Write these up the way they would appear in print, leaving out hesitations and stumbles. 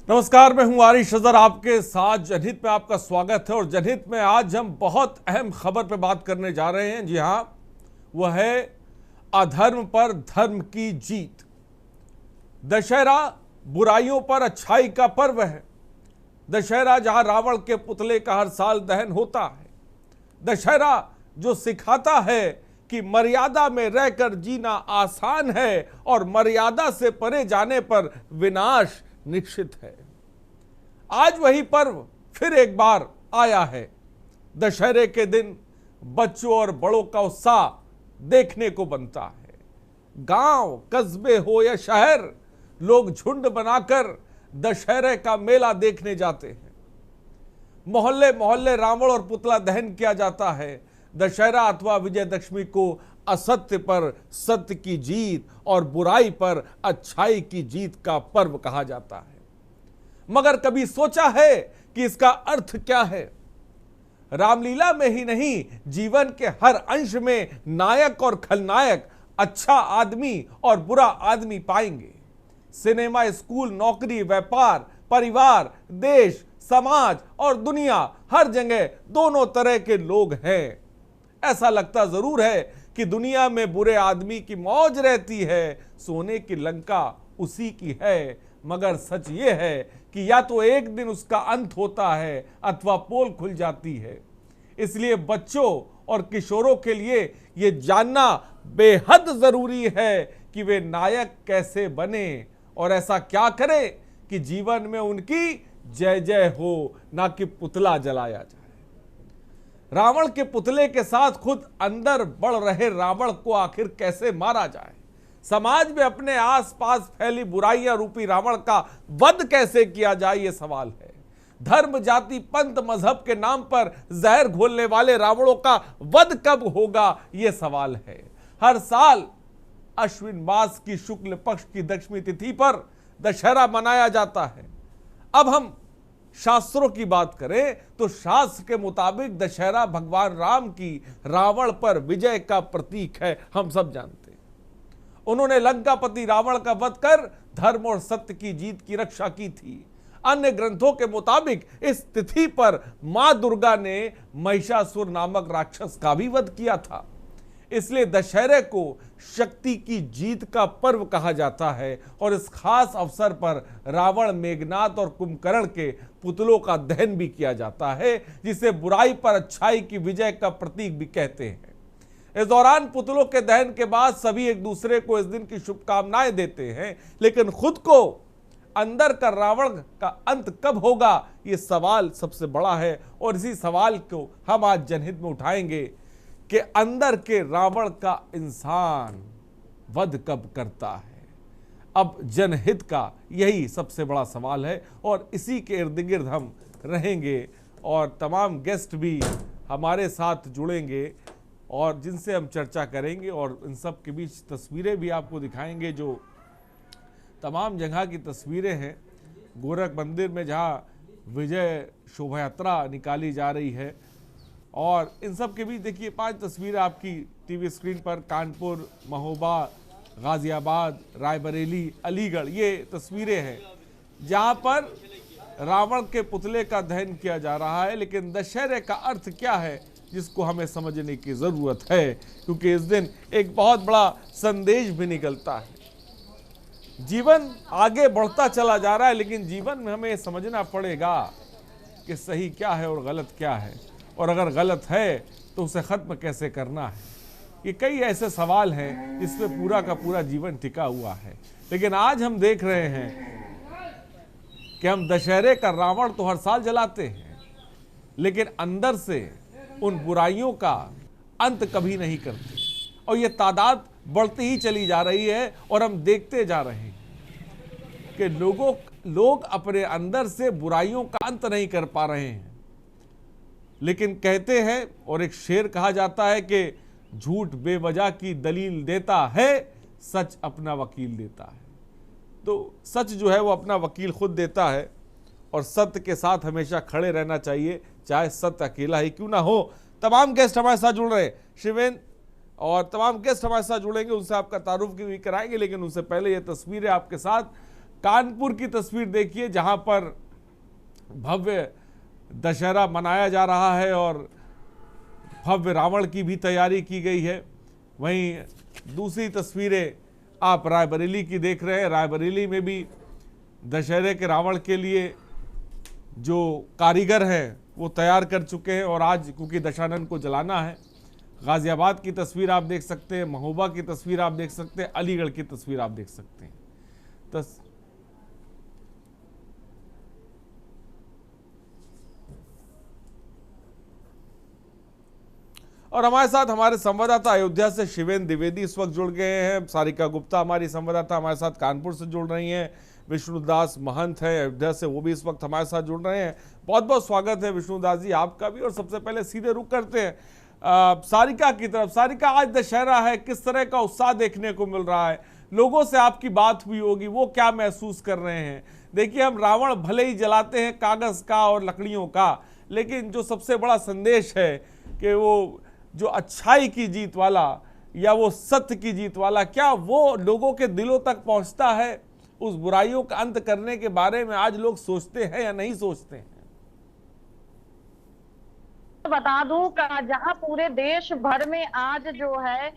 नमस्कार, मैं हूं आरिश अजहर, आपके साथ जनहित में आपका स्वागत है। और जनहित में आज हम बहुत अहम खबर पर बात करने जा रहे हैं। जी हां, वह है अधर्म पर धर्म की जीत। दशहरा बुराइयों पर अच्छाई का पर्व है। दशहरा जहां रावण के पुतले का हर साल दहन होता है। दशहरा जो सिखाता है कि मर्यादा में रहकर जीना आसान है और मर्यादा से परे जाने पर विनाश निश्चित है। आज वही पर्व फिर एक बार आया है। दशहरे के दिन बच्चों और बड़ों का उत्साह देखने को बनता है। गांव, कस्बे हो या शहर, लोग झुंड बनाकर दशहरे का मेला देखने जाते हैं। मोहल्ले मोहल्ले रावण और पुतला दहन किया जाता है। दशहरा अथवा विजयदशमी को असत्य पर सत्य की जीत और बुराई पर अच्छाई की जीत का पर्व कहा जाता है। मगर कभी सोचा है कि इसका अर्थ क्या है? रामलीला में ही नहीं, जीवन के हर अंश में नायक और खलनायक, अच्छा आदमी और बुरा आदमी पाएंगे। सिनेमा, स्कूल, नौकरी, व्यापार, परिवार, देश, समाज और दुनिया, हर जगह दोनों तरह के लोग हैं। ऐसा लगता जरूर है कि दुनिया में बुरे आदमी की मौज रहती है, सोने की लंका उसी की है। मगर सच ये है कि या तो एक दिन उसका अंत होता है अथवा पोल खुल जाती है। इसलिए बच्चों और किशोरों के लिए ये जानना बेहद जरूरी है कि वे नायक कैसे बने और ऐसा क्या करें कि जीवन में उनकी जय जय हो, ना कि पुतला जलाया जाए। रावण के पुतले के साथ खुद अंदर बढ़ रहे रावण को आखिर कैसे मारा जाए? समाज में अपने आसपास फैली बुराइयां रूपी रावण का वध कैसे किया जाए, ये सवाल है। धर्म, जाति, पंथ, मजहब के नाम पर जहर घोलने वाले रावणों का वध कब होगा, ये सवाल है। हर साल अश्विन मास की शुक्ल पक्ष की दशमी तिथि पर दशहरा मनाया जाता है। अब हम शास्त्रों की बात करें तो शास्त्र के मुताबिक दशहरा भगवान राम की रावण पर विजय का प्रतीक है। हम सब जानते हैं उन्होंने लंकापति रावण का वध कर धर्म और सत्य की जीत की रक्षा की थी। अन्य ग्रंथों के मुताबिक इस तिथि पर मां दुर्गा ने महिषासुर नामक राक्षस का भी वध किया था। इसलिए दशहरे को शक्ति की जीत का पर्व कहा जाता है और इस खास अवसर पर रावण, मेघनाद और कुंभकर्ण के पुतलों का दहन भी किया जाता है, जिसे बुराई पर अच्छाई की विजय का प्रतीक भी कहते हैं। इस दौरान पुतलों के दहन के बाद सभी एक दूसरे को इस दिन की शुभकामनाएं देते हैं, लेकिन खुद को अंदर का रावण का अंत कब होगा, ये सवाल सबसे बड़ा है। और इसी सवाल को हम आज जनहित में उठाएंगे कि अंदर के रावण का इंसान वध कब करता है। अब जनहित का यही सबसे बड़ा सवाल है और इसी के इर्द गिर्द हम रहेंगे और तमाम गेस्ट भी हमारे साथ जुड़ेंगे और जिनसे हम चर्चा करेंगे और इन सब के बीच तस्वीरें भी आपको दिखाएंगे, जो तमाम जगह की तस्वीरें हैं। गोरख मंदिर में जहाँ विजय शोभा यात्रा निकाली जा रही है और इन सब के बीच देखिए 5 तस्वीरें आपकी टीवी स्क्रीन पर। कानपुर, महोबा, गाजियाबाद, रायबरेली, अलीगढ़, ये तस्वीरें हैं जहां पर रावण के पुतले का दहन किया जा रहा है। लेकिन दशहरे का अर्थ क्या है, जिसको हमें समझने की ज़रूरत है, क्योंकि इस दिन एक बहुत बड़ा संदेश भी निकलता है। जीवन आगे बढ़ता चला जा रहा है, लेकिन जीवन में हमें समझना पड़ेगा कि सही क्या है और गलत क्या है, और अगर गलत है तो उसे ख़त्म कैसे करना है। ये कई ऐसे सवाल हैं जिसमें पूरा का पूरा जीवन टिका हुआ है। लेकिन आज हम देख रहे हैं कि हम दशहरे का रावण तो हर साल जलाते हैं, लेकिन अंदर से उन बुराइयों का अंत कभी नहीं करते और ये तादाद बढ़ती ही चली जा रही है। और हम देखते जा रहे हैं कि लोग अपने अंदर से बुराइयों का अंत नहीं कर पा रहे हैं। लेकिन कहते हैं और एक शेर कहा जाता है कि झूठ बेवजह की दलील देता है, सच अपना वकील देता है। तो सच जो है वो अपना वकील खुद देता है और सत्य के साथ हमेशा खड़े रहना चाहिए, चाहे सत्य अकेला ही क्यों ना हो। तमाम गेस्ट हमारे साथ जुड़ रहे हैं, शिवेन और तमाम गेस्ट हमारे साथ जुड़ेंगे, उनसे आपका तारुफ भी कराएंगे। लेकिन उससे पहले ये तस्वीरें आपके साथ कानपुर की तस्वीर देखिए, जहां पर भव्य दशहरा मनाया जा रहा है और भव्य रावण की भी तैयारी की गई है। वहीं दूसरी तस्वीरें आप रायबरेली की देख रहे हैं। रायबरेली में भी दशहरे के रावण के लिए जो कारीगर हैं वो तैयार कर चुके हैं और आज क्योंकि दशानन को जलाना है। गाजियाबाद की तस्वीर आप देख सकते हैं, महोबा की तस्वीर आप देख सकते हैं, अलीगढ़ की तस्वीर आप देख सकते हैं। और हमारे साथ हमारे संवाददाता अयोध्या से शिवेंद्र द्विवेदी इस वक्त जुड़ गए हैं। सारिका गुप्ता हमारी संवाददाता हमारे साथ कानपुर से जुड़ रही हैं। विष्णुदास महंत है अयोध्या से, वो भी इस वक्त हमारे साथ जुड़ रहे हैं। बहुत बहुत स्वागत है विष्णुदास जी आपका भी। और सबसे पहले सीधे रुख करते हैं सारिका की तरफ। सारिका, आज दशहरा है, किस तरह का उत्साह देखने को मिल रहा है? लोगों से आपकी बात हुई होगी, वो क्या महसूस कर रहे हैं? देखिए, हम रावण भले ही जलाते हैं कागज का और लकड़ियों का, लेकिन जो सबसे बड़ा संदेश है कि वो जो अच्छाई की जीत वाला या वो सत्य की जीत वाला, क्या वो लोगों के दिलों तक पहुंचता है? उस बुराइयों का अंत करने के बारे में आज लोग सोचते हैं या नहीं सोचते हैं? बता दूं जहां पूरे देश भर में आज जो है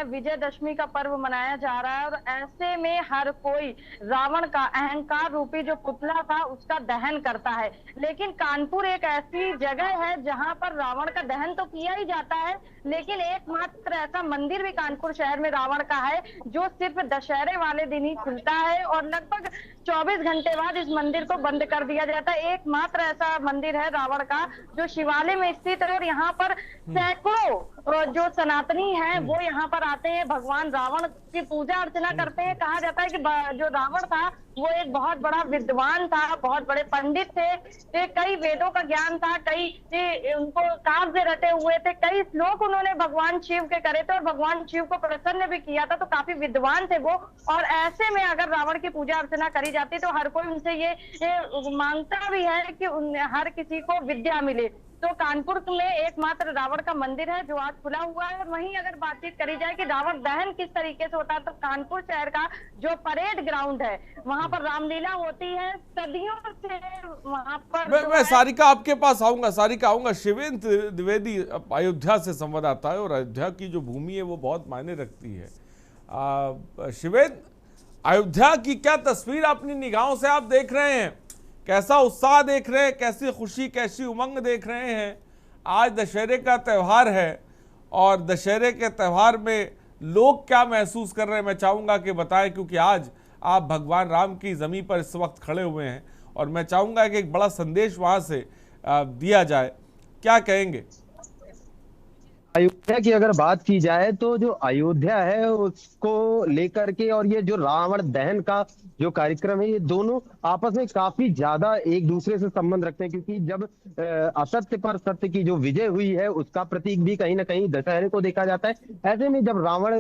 विजयदशमी का पर्व मनाया जा रहा है और ऐसे में हर कोई रावण का अहंकार रूपी जो पुतला था उसका दहन करता है। लेकिन कानपुर एक ऐसी जगह है जहां पर रावण का दहन तो किया ही जाता है, लेकिन एकमात्र ऐसा मंदिर भी कानपुर शहर में रावण का है जो सिर्फ दशहरे वाले दिन ही खुलता है और लगभग 24 घंटे बाद इस मंदिर को बंद कर दिया जाता है। एकमात्र ऐसा मंदिर है रावण का जो शिवालय में स्थित है और यहाँ पर सैकड़ों जो सनातनी हैं वो यहाँ पर आते हैं, भगवान रावण की पूजा अर्चना करते हैं। कहा जाता है कि जो रावण था वो एक बहुत बड़ा विद्वान था, बहुत बड़े पंडित थे, कई वेदों का ज्ञान था, कई उनको काव्य रटे हुए थे, कई श्लोक उन्होंने भगवान शिव के करे थे और भगवान शिव को प्रसन्न भी किया था, तो काफी विद्वान थे वो। और ऐसे में अगर रावण की पूजा अर्चना करी जाती तो हर कोई उनसे ये मांगता भी है कि हर किसी को विद्या मिले। तो कानपुर में एकमात्र रावण का मंदिर है जो आज खुला हुआ है। और वहीं अगर बातचीत करी जाए कि रावण दहन किस तरीके से होता है, तो कानपुर शहर का जो परेड ग्राउंड है वहां पर रामलीला होती है सदियों से वहां पर। मैं सारिका आपके पास आऊंगा, सारिका आऊंगा। शिवेंद्र द्विवेदी अयोध्या से संवाददाता है और अयोध्या की जो भूमि है वो बहुत मायने रखती है। शिवेंद्र, अयोध्या की क्या तस्वीर अपनी निगाहों से आप देख रहे हैं? कैसा उत्साह देख रहे हैं, कैसी खुशी, कैसी उमंग देख रहे हैं? आज दशहरे का त्यौहार है और दशहरे के त्यौहार में लोग क्या महसूस कर रहे हैं, मैं चाहूँगा कि बताएं, क्योंकि आज आप भगवान राम की ज़मीन पर इस वक्त खड़े हुए हैं और मैं चाहूँगा कि एक बड़ा संदेश वहाँ से दिया जाए। क्या कहेंगे? अयोध्या की अगर बात की जाए तो जो अयोध्या है उसको लेकर के और ये जो रावण दहन का जो कार्यक्रम है, ये दोनों आपस में काफी ज्यादा एक दूसरे से संबंध रखते हैं, क्योंकि जब असत्य पर सत्य की जो विजय हुई है उसका प्रतीक भी कहीं ना कहीं दशहरे को देखा जाता है। ऐसे में जब रावण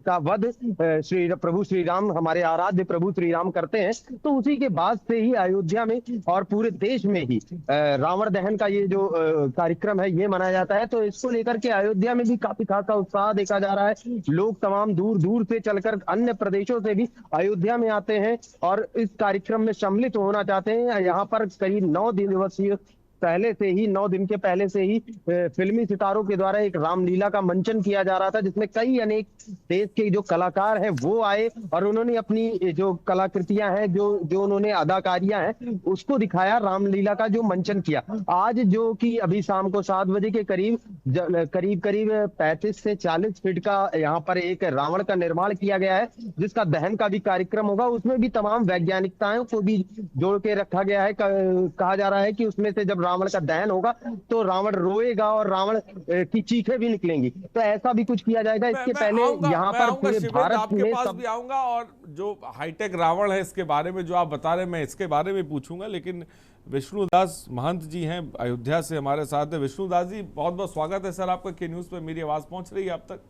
का वध प्रभु श्री राम, हमारे आराध्य प्रभु श्री राम करते हैं, तो उसी के बाद से ही अयोध्या में और पूरे देश में ही रावण दहन का ये जो कार्यक्रम है ये मनाया जाता है। तो इसको लेकर के अयोध्या में भी काफी खासा उत्साह देखा जा रहा है। लोग तमाम दूर दूर से चलकर अन्य प्रदेशों से भी अयोध्या में आते हैं और इस कार्यक्रम में सम्मिलित होना चाहते हैं। यहाँ पर करीब 9 दिवसीय पहले से ही 9 दिन के पहले से ही फिल्मी सितारों के द्वारा एक रामलीला का मंचन किया जा रहा था, जिसमें कई अनेक देश के जो कलाकार हैं वो आए और उन्होंने अपनी जो कलाकृतियां हैं, जो उन्होंने अदाकारियां हैं उसको दिखाया, रामलीला का जो मंचन किया। आज जो कि अभी शाम को 7 बजे के करीब करीब 35 से 40 फीट का यहाँ पर एक रावण का निर्माण किया गया है, जिसका दहन का भी कार्यक्रम होगा। उसमें भी तमाम वैज्ञानिकताओं को भी जोड़ के रखा गया है। कहा जा रहा है कि उसमें से जब रावण का दहन होगा तो रावण रोएगा और रावण की चीखें भी निकलेंगी। तो ऐसा भी कुछ किया जाएगा। इसके पहले यहाँ पर पूरे भारत में पास भी आऊंगा और जो हाईटेक रावण है इसके बारे में जो आप बता रहे हैं मैं इसके बारे में पूछूंगा, लेकिन विष्णुदास महंत जी हैं अयोध्या से हमारे साथ है। विष्णुदास जी, बहुत बहुत स्वागत है सर आपका के न्यूज पे। मेरी आवाज पहुंच रही है आप तक?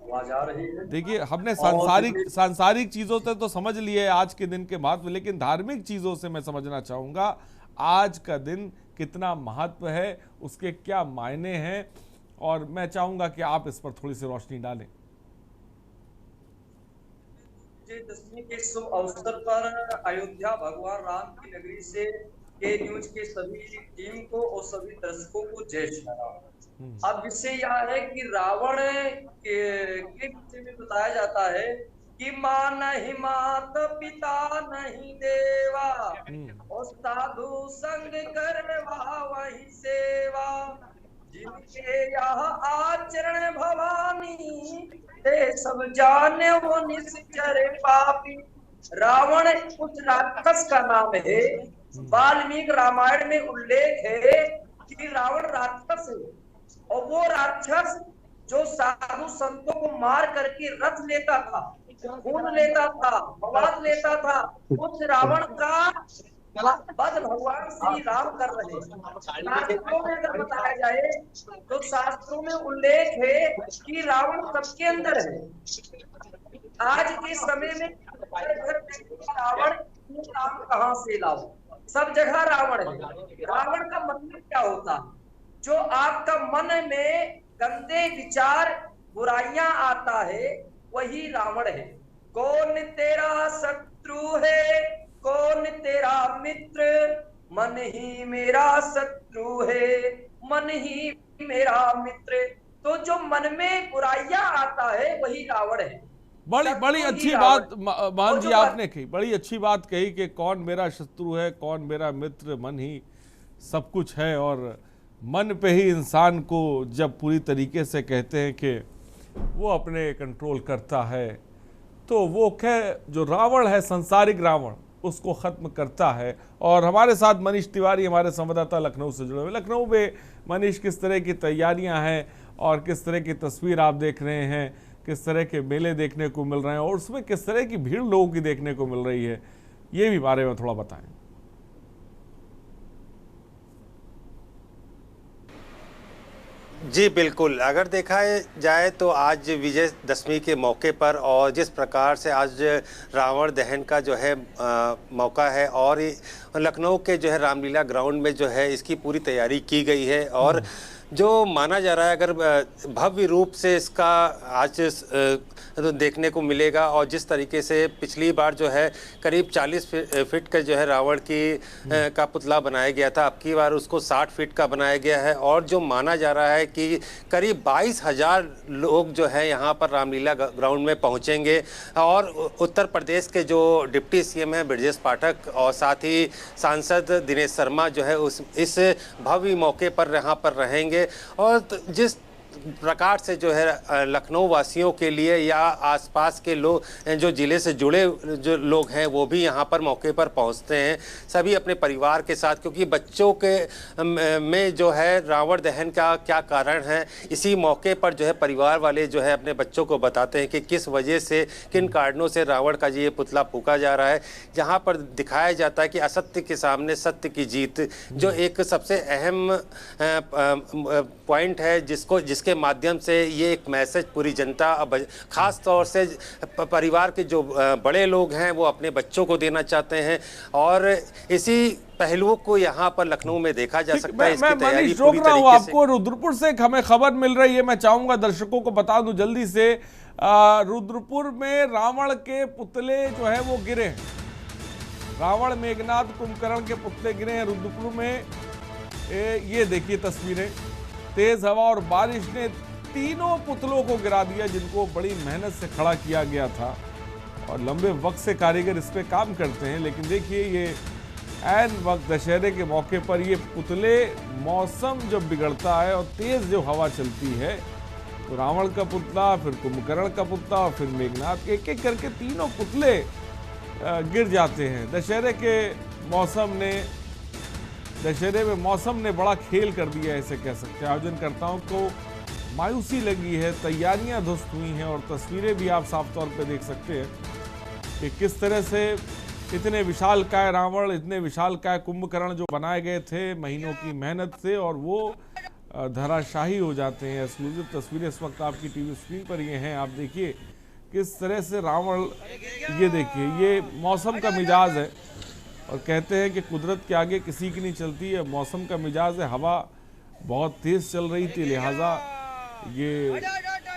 आवाज आ रही है? देखिए, हमने सांसारिक चीजों से तो समझ लिए आज के दिन के महत्व, लेकिन धार्मिक चीजों से मैं समझना चाहूंगा आज का दिन कितना महत्व है, उसके क्या मायने हैं, और मैं चाहूंगा कि आप इस पर थोड़ी सी रोशनी डालें। विजयदशमी के शुभ अवसर पर अयोध्या भगवान राम की नगरी से के न्यूज के सभी टीम को और सभी दर्शकों को जय श्री राम। अब विषय यह है कि रावण के विषय में बताया जाता है कि माँ नहीं मात पिता नहीं देवा और साधु संग करवा वही सेवा, जिनके यहाँ आचरण भवानी ते सब जाने वो निश्चर पापी। रावण उस राक्षस का नाम है। वाल्मीकि रामायण में उल्लेख है कि रावण राक्षस है और वो राक्षस जो साधु संतों को मार करके रथ लेता था, खून लेता था, मवाद लेता था, उस रावण का वध भगवान श्री राम कर रहे हैं। शास्त्रों में अगर बताया जाए तो शास्त्रों में उल्लेख है कि रावण सबके अंदर है। आज के समय में रावण कहाँ से लाओ, सब जगह रावण है। रावण का मतलब क्या होता है? जो आपका मन में गंदे विचार बुराइयां आता है वही रावण है। कौन तेरा शत्रु है, कौन तेरा मित्र, मन ही मेरा शत्रु है, मन ही मेरा मित्र। तो जो मन में बुराइयां आता है वही रावण है। बड़ी अच्छी बात मान जी आपने कही, बड़ी अच्छी बात कही कि कौन मेरा शत्रु है, कौन मेरा मित्र, मन ही सब कुछ है। और मन पे ही इंसान को जब पूरी तरीके से कहते हैं कि वो अपने कंट्रोल करता है, तो वो जो रावण है, संसारिक रावण, उसको ख़त्म करता है। और हमारे साथ मनीष तिवारी, हमारे संवाददाता लखनऊ से जुड़े हुए। लखनऊ में मनीष, किस तरह की तैयारियां हैं और किस तरह की तस्वीर आप देख रहे हैं, किस तरह के मेले देखने को मिल रहे हैं और उसमें किस तरह की भीड़ लोगों की देखने को मिल रही है, ये भी बारे में थोड़ा बताएं। जी बिल्कुल, अगर देखा जाए तो आज विजयदशमी के मौके पर और जिस प्रकार से आज रावण दहन का जो है मौका है और लखनऊ के जो है रामलीला ग्राउंड में जो है इसकी पूरी तैयारी की गई है और जो माना जा रहा है अगर भव्य रूप से इसका आज देखने को मिलेगा। और जिस तरीके से पिछली बार जो है करीब 40 फीट का जो है रावण की का पुतला बनाया गया था, अब की बार उसको 60 फीट का बनाया गया है। और जो माना जा रहा है कि करीब 22,000 लोग जो है यहाँ पर रामलीला ग्राउंड में पहुँचेंगे। और उत्तर प्रदेश के जो डिप्टी सीएम हैं ब्रजेश पाठक और साथ ही सांसद दिनेश शर्मा जो है इस भव्य मौके पर यहाँ पर रहेंगे। और जिस प्रकार से जो है लखनऊ वासियों के लिए या आसपास के लोग जो ज़िले से जुड़े जो लोग हैं वो भी यहाँ पर मौके पर पहुँचते हैं सभी अपने परिवार के साथ, क्योंकि बच्चों के में जो है रावण दहन का क्या कारण है, इसी मौके पर जो है परिवार वाले जो है अपने बच्चों को बताते हैं कि किस वजह से, किन कारणों से रावण का ये पुतला फूंका जा रहा है, जहाँ पर दिखाया जाता है कि असत्य के सामने सत्य की जीत, जो एक सबसे अहम पॉइंट है जिसके माध्यम से ये एक मैसेज पूरी जनता, खास तौर से परिवार के जो बड़े लोग हैं वो अपने बच्चों को देना चाहते हैं। और इसी पहलुओं को यहाँ पर लखनऊ में देखा जा सकता है। इसकी तैयारी पूरी रोक रहा हूँ आपको, रुद्रपुर से एक हमें खबर मिल रही है, मैं चाहूंगा दर्शकों को बता दूं जल्दी से। रुद्रपुर में रावण के पुतले जो है वो गिरे हैं, रावण मेघनाद कुंभकर्ण के पुतले गिरे हैं रुद्रपुर में। ये देखिए तस्वीरें, तेज हवा और बारिश ने तीनों पुतलों को गिरा दिया जिनको बड़ी मेहनत से खड़ा किया गया था और लंबे वक्त से कारीगर इस पे काम करते हैं। लेकिन देखिए ये ऐन वक्त दशहरे के मौके पर ये पुतले, मौसम जब बिगड़ता है और तेज जो हवा चलती है तो रावण का पुतला, फिर कुंभकर्ण का पुतला और फिर मेघनाद के, एक एक करके तीनों पुतले गिर जाते हैं। दशहरे में मौसम ने बड़ा खेल कर दिया, ऐसे कह सकते हैं। आयोजनकर्ताओं को मायूसी लगी है, तैयारियां ध्वस्त हुई हैं और तस्वीरें भी आप साफ तौर पे देख सकते हैं कि किस तरह से इतने विशालकाय रावण, इतने विशालकाय कुंभकर्ण जो बनाए गए थे महीनों की मेहनत से, और वो धराशाही हो जाते हैं। एक्सक्लूसिव तस्वीरें इस वक्त आपकी टीवी स्क्रीन पर ये हैं, आप देखिए किस तरह से रावण, ये देखिए ये मौसम का मिजाज है और कहते हैं कि कुदरत के आगे किसी की नहीं चलती है। मौसम का मिजाज है, हवा बहुत तेज चल रही थी, लिहाजा ये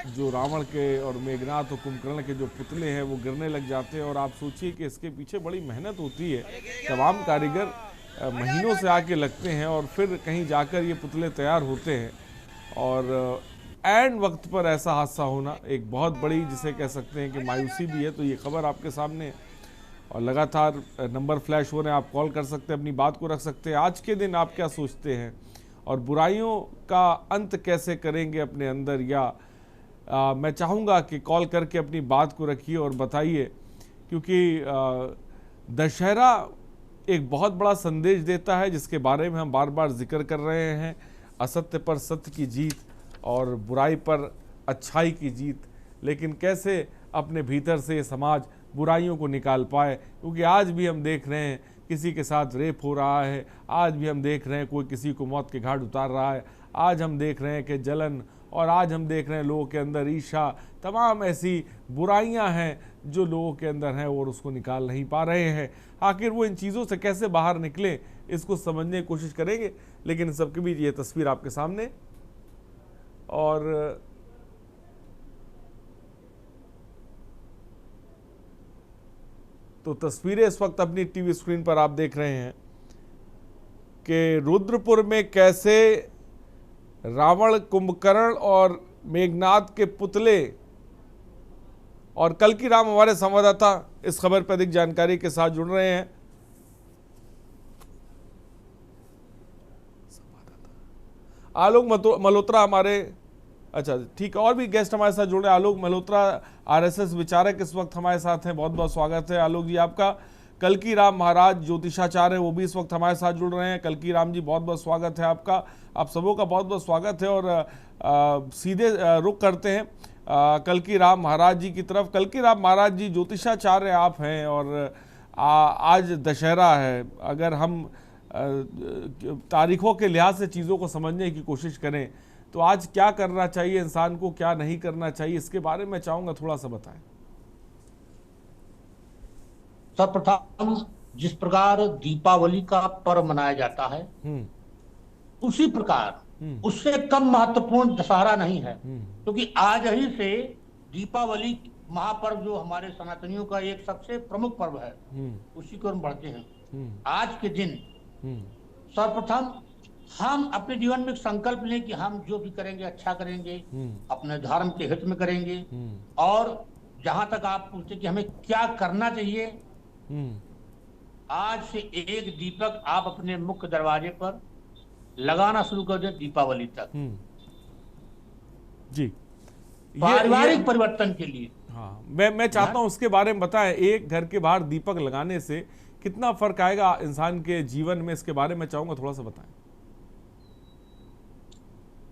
जो रावण के और मेघनाथ और कुंभकर्ण के जो पुतले हैं वो गिरने लग जाते हैं। और आप सोचिए कि इसके पीछे बड़ी मेहनत होती है, तमाम कारीगर महीनों से आके लगते हैं और फिर कहीं जाकर ये पुतले तैयार होते हैं। और एंड वक्त पर ऐसा हादसा होना एक बहुत बड़ी, जिसे कह सकते हैं कि मायूसी भी है। तो ये खबर आपके सामने और लगातार नंबर फ्लैश हो रहे हैं, आप कॉल कर सकते हैं, अपनी बात को रख सकते हैं। आज के दिन आप क्या सोचते हैं और बुराइयों का अंत कैसे करेंगे अपने अंदर, या मैं चाहूँगा कि कॉल करके अपनी बात को रखिए और बताइए, क्योंकि दशहरा एक बहुत बड़ा संदेश देता है जिसके बारे में हम बार बार जिक्र कर रहे हैं। असत्य पर सत्य की जीत और बुराई पर अच्छाई की जीत। लेकिन कैसे अपने भीतर से समाज बुराइयों को निकाल पाए, क्योंकि आज भी हम देख रहे हैं किसी के साथ रेप हो रहा है, आज भी हम देख रहे हैं कोई किसी को मौत के घाट उतार रहा है, आज हम देख रहे हैं कि जलन, और आज हम देख रहे हैं लोगों के अंदर ईर्ष्या, तमाम ऐसी बुराइयां हैं जो लोगों के अंदर हैं और उसको निकाल नहीं पा रहे हैं। आखिर वो इन चीज़ों से कैसे बाहर निकले, इसको समझने की कोशिश करेंगे। लेकिन सबके बीच ये तस्वीर आपके सामने, और तो तस्वीरें इस वक्त अपनी टीवी स्क्रीन पर आप देख रहे हैं कि रुद्रपुर में कैसे रावण, कुंभकर्ण और मेघनाथ के पुतले, और कल की राम हमारे संवाददाता इस खबर पर अधिक जानकारी के साथ जुड़ रहे हैं। आलोक मल्होत्रा हमारे, अच्छा ठीक है, और भी गेस्ट हमारे साथ जुड़े। आलोक मल्होत्रा आरएसएस विचारक इस वक्त हमारे साथ हैं, बहुत बहुत स्वागत है आलोक जी आपका। कल की राम महाराज ज्योतिषाचार्य वो भी इस वक्त हमारे साथ जुड़ रहे हैं। कल की राम जी बहुत बहुत स्वागत है आपका, आप सबों का बहुत बहुत स्वागत है। और सीधे रुख करते हैं कल की राम महाराज जी की तरफ। कल की राम महाराज जी ज्योतिषाचार्य आप हैं और आज दशहरा है। अगर हम तारीखों के लिहाज से चीज़ों को समझने की कोशिश करें तो आज क्या करना चाहिए इंसान को, क्या नहीं करना चाहिए, इसके बारे में चाहूंगा थोड़ा सा बताएं। सर्वप्रथम जिस प्रकार दीपावली का पर्व मनाया जाता है उसी प्रकार उससे कम महत्वपूर्ण दशहरा नहीं है, क्योंकि आज ही से दीपावली महापर्व जो हमारे सनातनियों का एक सबसे प्रमुख पर्व है उसी को हम बढ़ते हैं। आज के दिन सर्वप्रथम हम अपने जीवन में संकल्प लें कि हम जो भी करेंगे अच्छा करेंगे, अपने धर्म के हित में करेंगे। और जहां तक आप पूछते कि हमें क्या करना चाहिए, आज से एक दीपक आप अपने मुख्य दरवाजे पर लगाना शुरू कर दें दीपावली तक, जी पारिवारिक परिवर्तन के लिए। हाँ, मैं चाहता हूं उसके बारे में बताएं। एक घर के बाहर दीपक लगाने से कितना फर्क आएगा इंसान के जीवन में, इसके बारे में चाहूंगा थोड़ा सा बताएं।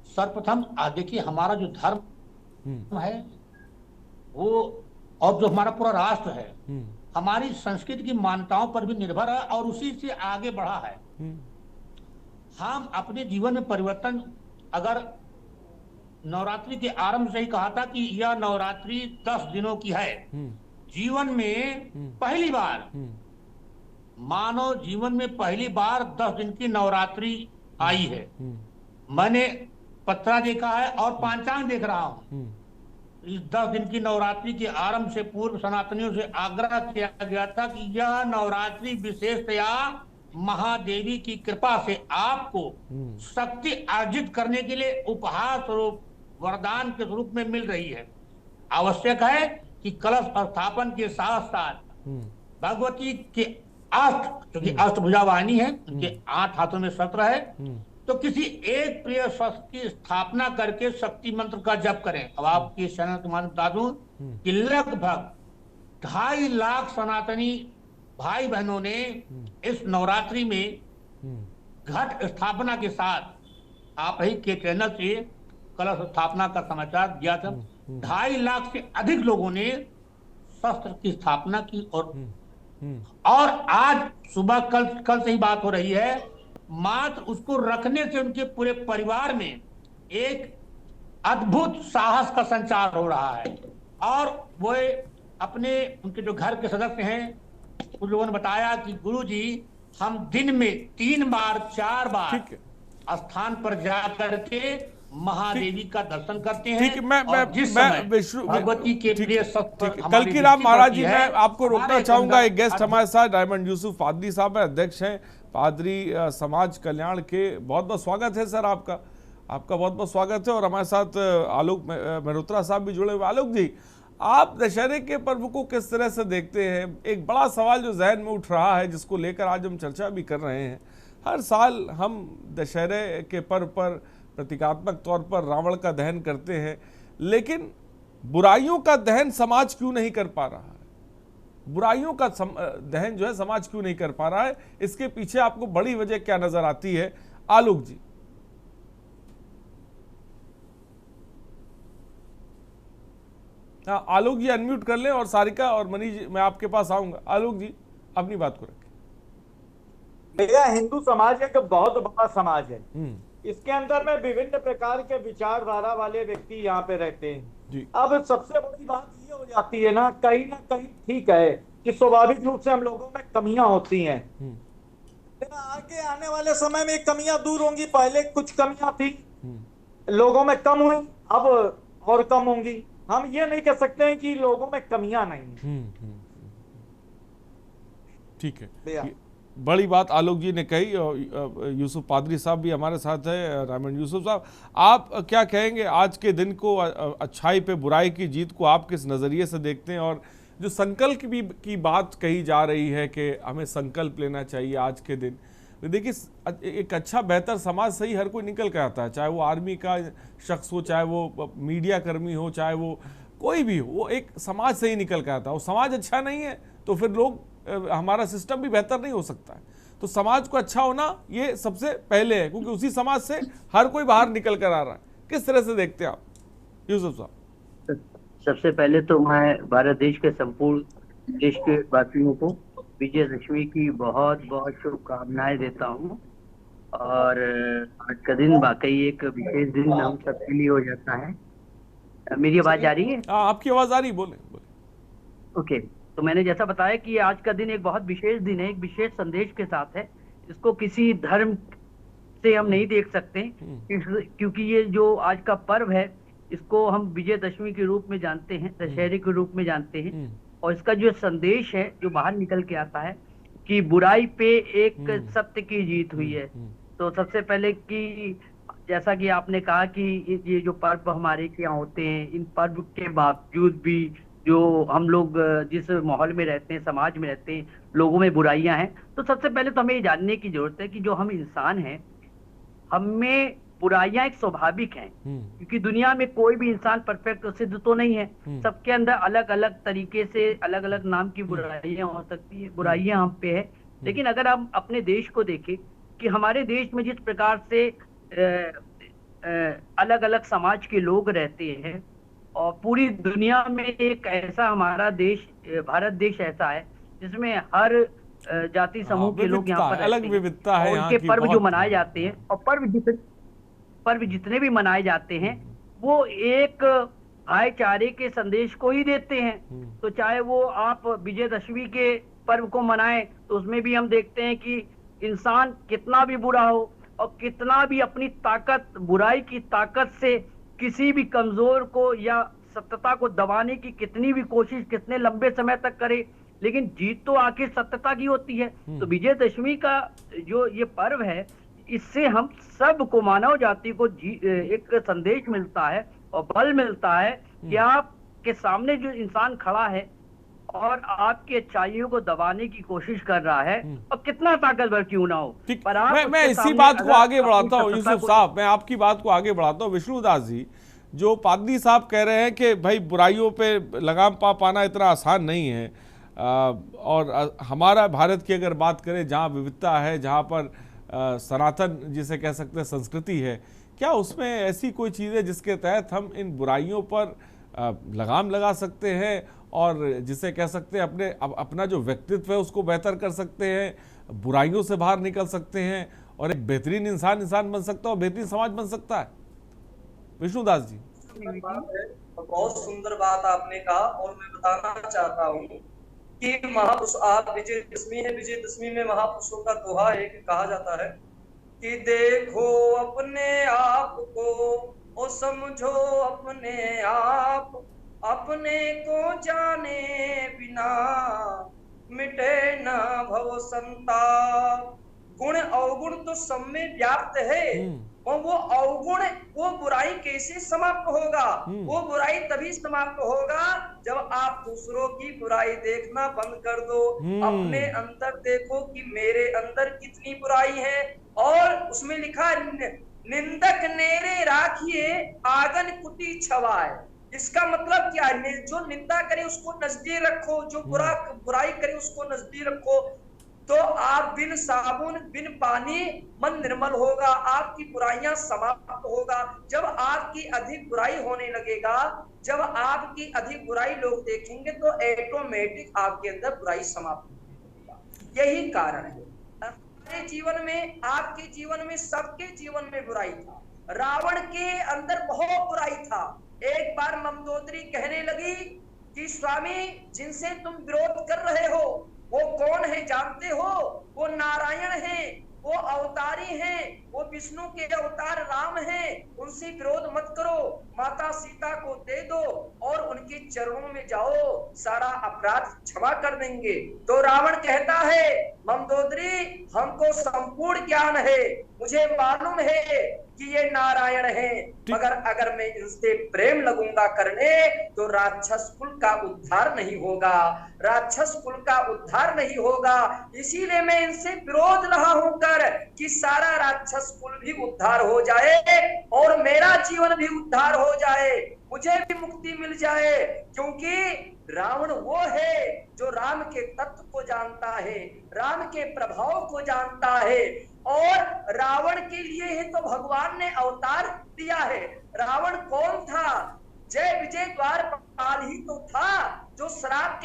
सर्वप्रथम देखिए हमारा जो धर्म है वो, और जो हमारा पूरा राष्ट्र है, हमारी संस्कृति की मान्यताओं पर भी निर्भर है और उसी से आगे बढ़ा है। हम अपने जीवन में परिवर्तन, अगर नवरात्रि के आरंभ से ही कहा था कि यह नवरात्रि 10 दिनों की है, जीवन में पहली बार, मानव जीवन में पहली बार 10 दिन की नवरात्रि आई है। मैंने पत्रा देखा है और पांचांग देख रहा हूं। इस 10 दिन की नवरात्रि के आरंभ से पूर्व सनातनियों से आग्रह किया गया था कि यह नवरात्रि विशेषतया महादेवी की कृपा से आपको शक्ति अर्जित करने के लिए उपहार स्वरूप, वरदान के रूप में मिल रही है। आवश्यक है कि कलश स्थापन के साथ साथ भगवती के अष्ट, क्योंकि अष्टभुजा वाहिनी है, उनके 8 हाथों में शस्त्र है, तो किसी एक प्रिय शस्त्र की स्थापना करके शक्ति मंत्र का जप करें। अब आपके चैनल के माध्यम बता दूं कि लगभग 2.5 लाख सनातनी भाई बहनों ने इस नवरात्रि में घट स्थापना के साथ आप ही के चैनल से कलश स्थापना का समाचार दिया था। 2.5 लाख से अधिक लोगों ने शस्त्र की स्थापना की। और आज सुबह कल से ही बात हो रही है, मात्र उसको रखने से उनके पूरे परिवार में एक अद्भुत साहस का संचार हो रहा है। और वो अपने, उनके जो घर के सदस्य हैं, उन लोगों ने बताया कि गुरुजी हम दिन में 3 बार 4 बार स्थान पर जा करके महादेवी का दर्शन करते हैं। ठीक है, और जिस समय भगवती के ठीक प्रिय है, सत्य ठीक है। हमारी कल की राम दृष्टि महाराज पड़ती जी, है, मैं आपको रोकना हमारे चाहूंगा। अंदर एक गेस्ट हमारे साथ डायमंड यूसुफ पादरी साहब है, अध्यक्ष हैं पादरी समाज कल्याण के। बहुत बहुत स्वागत है सर आपका बहुत बहुत स्वागत है। और हमारे साथ आलोक मेहरोत्रा साहब भी जुड़े हुए। आलोक जी, आप दशहरे के पर्व को किस तरह से देखते हैं? एक बड़ा सवाल जो जहन में उठ रहा है, जिसको लेकर आज हम चर्चा भी कर रहे हैं। हर साल हम दशहरे के पर्व पर प्रतीकात्मक तौर पर रावण का दहन करते हैं, लेकिन बुराइयों का दहन समाज क्यों नहीं कर पा रहा है? बुराइयों का दहन जो है समाज क्यों नहीं कर पा रहा है? इसके पीछे आपको बड़ी वजह क्या नजर आती है, आलोक जी? हाँ, आलोक जी अनम्यूट कर लें। और सारिका और मनीष जी, मैं आपके पास आऊंगा। आलोक जी अपनी बात को रखें। मेरा हिंदू समाज एक बहुत बड़ा समाज है। इसके अंदर में विभिन्न प्रकार के विचारधारा वाले व्यक्ति यहाँ पे रहते हैं जी। अब सबसे बड़ी बात ये हो जाती है ना कहीं ठीक है कि स्वाभाविक रूप से हम लोगों में कमियां होती हैं, लेकिन आगे आने वाले समय में कमियां दूर होंगी। पहले कुछ कमियां थी, लोगों में कम हुई, अब और कम होंगी। हम ये नहीं कह सकते हैं कि लोगों में कमियां नहीं। ठीक है, बड़ी बात आलोक जी ने कही। और यूसुफ पादरी साहब भी हमारे साथ है। डायमंड यूसुफ साहब, आप क्या कहेंगे आज के दिन को, अच्छाई पे बुराई की जीत को आप किस नज़रिए से देखते हैं? और जो संकल्प की बात कही जा रही है कि हमें संकल्प लेना चाहिए आज के दिन। देखिए, एक अच्छा बेहतर समाज से ही हर कोई निकल के आता है, चाहे वो आर्मी का शख्स हो, चाहे वो मीडिया कर्मी हो, चाहे वो कोई भी हो, वो एक समाज से ही निकल के आता है। और समाज अच्छा नहीं है तो फिर हमारा सिस्टम भी बेहतर नहीं हो सकता है। तो समाज को अच्छा होना ये सबसे पहले है, क्योंकि उसी समाज से हर कोई बाहर निकल कर आ रहा है। किस तरह से देखते हैं आप, यूसुफ साहब? सबसे पहले तो मैं भारत देश के संपूर्ण देश के वासियों को विजयदशमी की बहुत बहुत शुभकामनाएं देता हूँ। और आज का दिन वाकई एक विशेष दिन हम सबके लिए हो जाता है। मेरी आवाज आ रही है? आपकी आवाज आ रही, बोले। ओके, तो मैंने जैसा बताया कि आज का दिन एक बहुत विशेष दिन है, एक विशेष संदेश के साथ है। इसको किसी धर्म से हम नहीं देख सकते, क्योंकि ये जो आज का पर्व है इसको हम विजयदशमी के रूप में जानते हैं, दशहरे के रूप में जानते हैं। और इसका जो संदेश है जो बाहर निकल के आता है कि बुराई पे एक सत्य की जीत हुई है। तो सबसे पहले कि जैसा कि आपने कहा कि ये जो पर्व हमारे यहाँ होते हैं, इन पर्व के बावजूद भी जो हम लोग जिस माहौल में रहते हैं, समाज में रहते हैं, लोगों में बुराइयां हैं। तो सबसे पहले तो हमें ये जानने की जरूरत है कि जो हम इंसान हैं, हमें बुराइयां एक स्वाभाविक हैं, क्योंकि दुनिया में कोई भी इंसान परफेक्ट सिद्ध तो नहीं है। सबके अंदर अलग अलग तरीके से अलग अलग नाम की बुराइयां हो सकती है, बुराइयां हम पे है। लेकिन अगर हम अपने देश को देखें कि हमारे देश में जिस प्रकार से अलग अलग समाज के लोग रहते हैं, और पूरी दुनिया में एक ऐसा हमारा देश, भारत देश ऐसा है जिसमें हर जाति समूह के लोग यहाँ पर अलग विविधता है, उनके पर्व जो मनाए जाते हैं, और पर्व जितने भी मनाए जाते हैं वो एक भाईचारे के संदेश को ही देते हैं। तो चाहे वो आप विजयदशमी के पर्व को मनाएं, तो उसमें भी हम देखते हैं कि इंसान कितना भी बुरा हो और कितना भी अपनी ताकत, बुराई की ताकत से किसी भी कमजोर को या सत्यता को दबाने की कितनी भी कोशिश कितने लंबे समय तक करे, लेकिन जीत तो आखिर सत्यता की होती है। तो विजयदशमी का जो ये पर्व है, इससे हम सबको, मानव जाति को एक संदेश मिलता है और बल मिलता है कि आपके सामने जो इंसान खड़ा है और आपकी अच्छाइयों को दबाने की कोशिश कर रहा है, और कितना ताकतवर क्यों ना हो, पर आप मैं इसी बात को आगे बढ़ाता हूँ यूसुफ साहब, मैं आपकी बात को आगे बढ़ाता हूँ। विष्णुदास जी, जो पादरी साहब कह रहे हैं कि भाई बुराइयों पे लगाम पाना इतना आसान नहीं है, और हमारा भारत की अगर बात करें जहाँ विविधता है, जहाँ पर सनातन जिसे कह सकते हैं संस्कृति है, क्या उसमें ऐसी कोई चीज़ है जिसके तहत हम इन बुराइयों पर लगाम लगा सकते हैं और जिसे कह सकते हैं अपना जो व्यक्तित्व है उसको बेहतर कर सकते हैं, बुराइयों से बाहर निकल सकते हैं और एक बेहतरीन इंसान बन सकता है और बेहतरीन समाज बन सकता है? विष्णुदास जी, बहुत सुंदर बात आपने कहा, और मैं बताना चाहता हूँ कि महापुरुष, आज विजयदशमी है, विजयदशमी में महापुरुषों का दोहा एक कहा जाता है कि देखो अपने आप को ओ समझो अपने आप, अपने को जाने बिना मिटे न भव संताप। गुण अवगुण तो सब में व्याप्त है, और वो अवगुण, वो बुराई कैसे समाप्त होगा? वो बुराई तभी समाप्त होगा जब आप दूसरों की बुराई देखना बंद कर दो, अपने अंदर देखो कि मेरे अंदर कितनी बुराई है। और उसमें लिखा निंदक नेरे राखिए आंगन कुटी छवाए। इसका मतलब क्या है? जो निंदा करे उसको नजदीक रखो, जो बुराई करे उसको नजदीक रखो, तो आप बिन साबुन बिन पानी मन निर्मल होगा, आपकी बुराइयां समाप्त होगा। जब आपकी अधिक बुराई होने लगेगा, जब आपकी अधिक बुराई लोग देखेंगे तो ऑटोमेटिक आपके अंदर बुराई समाप्त होगा। यही कारण है हमारे जीवन में, आपके जीवन में, सबके जीवन में बुराई था। रावण के अंदर बहुत बुराई था। एक बार मंदोदरी कहने लगी कि स्वामी, जिनसे तुम विरोध कर रहे हो वो कौन है जानते हो? वो नारायण हैं, वो अवतारी हैं, वो विष्णु के अवतार राम हैं। उनसे विरोध मत करो, माता सीता को दे दो और उनके चरणों में जाओ, सारा अपराध क्षमा कर देंगे। तो रावण कहता है, मंदोदरी हमको संपूर्ण ज्ञान है, मुझे मालूम है कि ये नारायण हैं, मगर अगर मैं इनसे प्रेम लगूंगा करने तो राक्षस कुल का उद्धार नहीं होगा, राक्षस कुल का उद्धार नहीं होगा। इसीलिए मैं इनसे विरोध रहा हूं कर कि सारा राक्षस कुल भी उद्धार हो जाए और मेरा जीवन भी उद्धार हो जाए, मुझे भी मुक्ति मिल जाए। क्योंकि रावण वो है जो राम के तत्व को जानता है, राम के प्रभाव को जानता है, और रावण के लिए ही तो भगवान ने अवतार दिया है। रावण कौन था? जय विजय द्वारपाल ही तो था, जो श्राप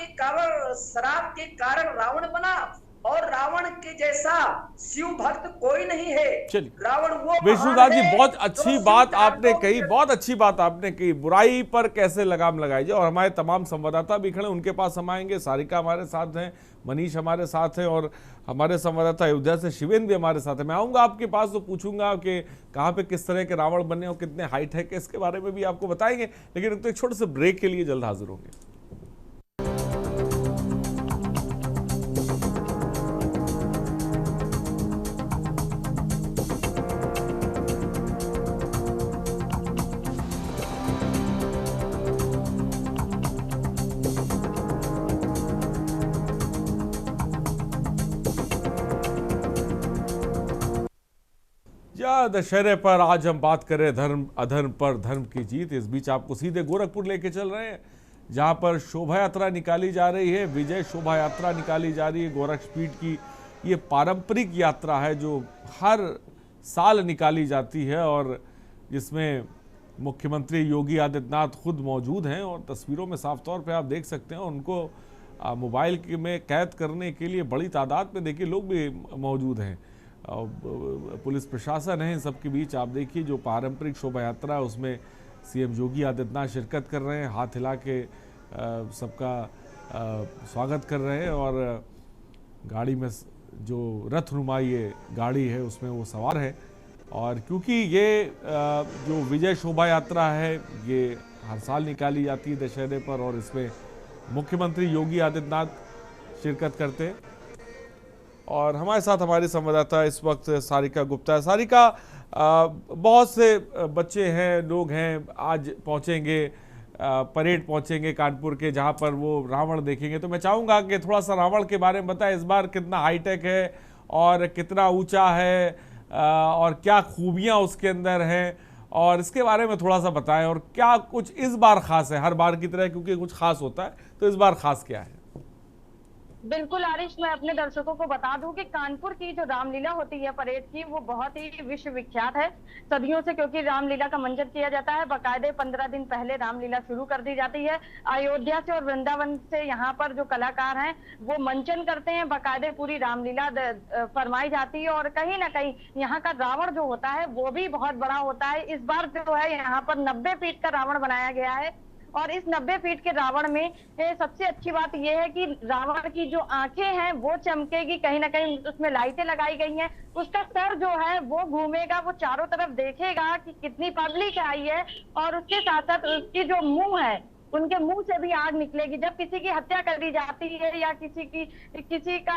के कारण रावण बना। और रावण के जैसा शिव भक्त कोई नहीं है। रावण वो विष्णुदास जी, बहुत अच्छी बात आपने कही, बहुत अच्छी बात आपने कही। बुराई पर कैसे लगाम लगाई जाए, और हमारे तमाम संवाददाता भी खड़े, उनके पास हम आएंगे। सारिका हमारे साथ हैं, मनीष हमारे साथ हैं, और हमारे संवाददाता अयोध्या से शिवेंद्र भी हमारे साथ है। मैं आऊंगा आपके पास तो पूछूंगा कि कहाँ पे किस तरह के रावण बने और कितने हाइट है, इसके बारे में भी आपको बताएंगे। लेकिन तो एक छोटे से ब्रेक के लिए जल्द हाजिर होंगे। दशहरे पर आज हम बात करें धर्म अधर्म पर धर्म की जीत। इस बीच आपको सीधे गोरखपुर लेके चल रहे हैं, जहां पर शोभा यात्रा निकाली जा रही है। विजय शोभा यात्रा निकाली जा रही है। गोरक्षपीठ की ये पारंपरिक यात्रा है जो हर साल निकाली जाती है, और जिसमें मुख्यमंत्री योगी आदित्यनाथ खुद मौजूद हैं, और तस्वीरों में साफ तौर पर आप देख सकते हैं उनको मोबाइल में कैद करने के लिए बड़ी तादाद में देखिए लोग भी मौजूद हैं। पुलिस प्रशासन है, इन सबके बीच आप देखिए जो पारंपरिक शोभा यात्रा है उसमें सीएम योगी आदित्यनाथ शिरकत कर रहे हैं, हाथ हिला के सबका स्वागत कर रहे हैं, और गाड़ी में जो रथनुमा ये गाड़ी है उसमें वो सवार है। और क्योंकि ये जो विजय शोभा यात्रा है ये हर साल निकाली जाती है दशहरे पर, और इसमें मुख्यमंत्री योगी आदित्यनाथ शिरकत करते हैं। और हमारे साथ हमारे संवाददाता इस वक्त सारिका गुप्ता है। सारिका, बहुत से बच्चे हैं, लोग हैं, आज पहुंचेंगे, परेड पहुंचेंगे कानपुर के, जहां पर वो रावण देखेंगे। तो मैं चाहूँगा कि थोड़ा सा रावण के बारे में बताएं, इस बार कितना हाईटेक है और कितना ऊंचा है, और क्या खूबियाँ उसके अंदर हैं, और इसके बारे में थोड़ा सा बताएं। और क्या कुछ इस बार खास है, हर बार की तरह क्योंकि कुछ खास होता है, तो इस बार खास क्या है? बिल्कुल आरिश, मैं अपने दर्शकों को बता दूं कि कानपुर की जो रामलीला होती है परेड की, वो बहुत ही विश्व विख्यात है सदियों से, क्योंकि रामलीला का मंचन किया जाता है। बाकायदे 15 दिन पहले रामलीला शुरू कर दी जाती है। अयोध्या से और वृंदावन से यहाँ पर जो कलाकार हैं वो मंचन करते हैं, बाकायदे पूरी रामलीला फरमाई जाती है। और कहीं ना कहीं यहाँ का रावण जो होता है वो भी बहुत बड़ा होता है। इस बार जो है यहाँ पर 90 फीट का रावण बनाया गया है, और इस 90 फीट के रावण में सबसे अच्छी बात यह है कि रावण की जो आंखें हैं वो चमकेगी, कहीं ना कहीं उसमें लाइटें लगाई गई हैं। उसका सर जो है वो घूमेगा, वो चारों तरफ देखेगा कि कितनी पब्लिक आई है, और उसके साथ साथ उसकी जो मुंह है, उनके मुंह से भी आग निकलेगी। जब किसी की हत्या कर दी जाती है या किसी का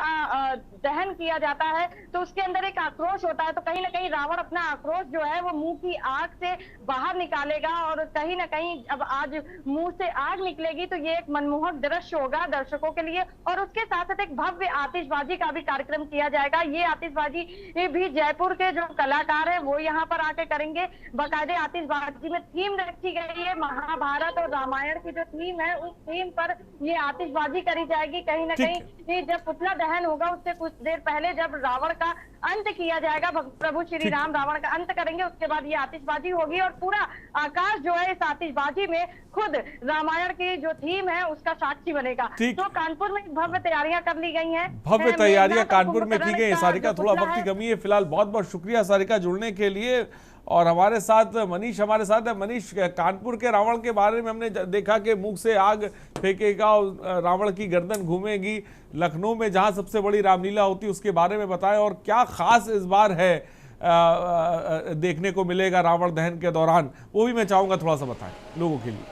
दहन किया जाता है तो उसके अंदर एक आक्रोश होता है, तो कहीं ना कहीं रावण अपना आक्रोश जो है वो मुंह की आग से बाहर निकालेगा, और कहीं ना कहीं अब आज मुंह से आग निकलेगी तो ये एक मनमोहक दृश्य होगा दर्शकों के लिए। और उसके साथ साथ एक भव्य आतिशबाजी का भी कार्यक्रम किया जाएगा। ये आतिशबाजी भी जयपुर के जो कलाकार है वो यहाँ पर आके करेंगे। बाकायदे आतिशबाजी में थीम रखी गई है महाभारत और रामायण की जो थीम है उस थीम पर ये आतिशबाजी करी जाएगी। कहीं ना कहीं जब पुतला दहन होगा उससे कुछ देर पहले जब रावण का अंत किया जाएगा, प्रभु श्री राम रावण का अंत करेंगे, उसके बाद ये आतिशबाजी होगी और पूरा आकाश जो है इस आतिशबाजी में खुद रामायण की जो थीम है उसका साक्षी बनेगा। तो कानपुर में भव्य तैयारियां कर ली गई हैं। भव्य तैयारियां कानपुर में की गई। सारिका, थोड़ा वक्त की कमी है फिलहाल। बहुत बहुत शुक्रिया सारिका जुड़ने के लिए। और हमारे साथ मनीष हमारे साथ है। मनीष, कानपुर के रावण के बारे में हमने देखा कि मुख से आग फेंकेगा और रावण की गर्दन घूमेगी। लखनऊ में जहां सबसे बड़ी रामलीला होती है उसके बारे में बताएं, और क्या खास इस बार है देखने को मिलेगा रावण दहन के दौरान, वो भी मैं चाहूंगा थोड़ा सा बताएं लोगों के लिए।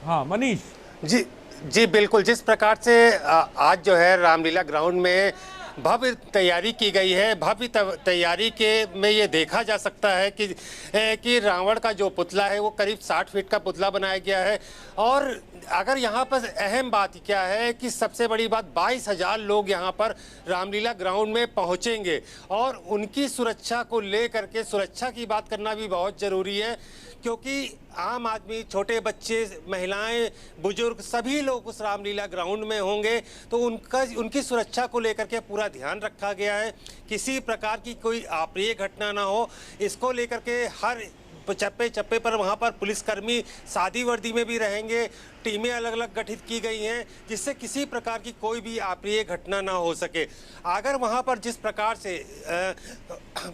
हाँ मनीष। जी बिल्कुल, जिस प्रकार से आज जो है रामलीला ग्राउंड में भव्य तैयारी की गई है, भव्य तैयारी के में ये देखा जा सकता है कि रावण का जो पुतला है वो करीब 60 फीट का पुतला बनाया गया है। और अगर यहाँ पर अहम बात क्या है कि सबसे बड़ी बात 22,000 लोग यहाँ पर रामलीला ग्राउंड में पहुँचेंगे, और उनकी सुरक्षा को लेकर के सुरक्षा की बात करना भी बहुत ज़रूरी है, क्योंकि आम आदमी, छोटे बच्चे, महिलाएं, बुजुर्ग सभी लोग उस रामलीला ग्राउंड में होंगे, तो उनकी सुरक्षा को लेकर के पूरा ध्यान रखा गया है। किसी प्रकार की कोई अप्रिय घटना ना हो, इसको लेकर के हर चप्पे चप्पे पर वहाँ पर पुलिसकर्मी सादी वर्दी में भी रहेंगे। टीमें अलग अलग गठित की गई हैं जिससे किसी प्रकार की कोई भी अप्रिय घटना ना हो सके। अगर वहाँ पर जिस प्रकार से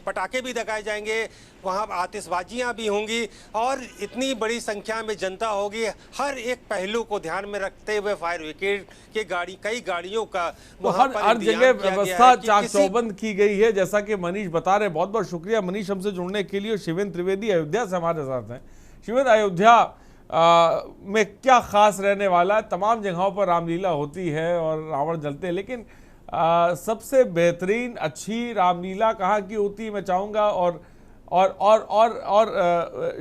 पटाखे भी दगाए जाएंगे, वहाँ आतिशबाजियाँ भी होंगी और इतनी बड़ी संख्या में जनता होगी, हर एक पहलू को ध्यान में रखते हुए फायर ब्रिगेड के कई गाड़ियों का हर जगह व्यवस्था चाक चौबंद की गई है, जैसा कि मनीष बता रहे। बहुत बहुत शुक्रिया मनीष हमसे जुड़ने के लिए। शिवेंद्र त्रिवेदी अयोध्या से हमारे साथ हैं। शिवेंद्र, अयोध्या में क्या खास रहने वाला है? तमाम जगहों पर रामलीला होती है और रावण जलते हैं, लेकिन सबसे बेहतरीन अच्छी रामलीला कहाँ की होती है मैं चाहूँगा। और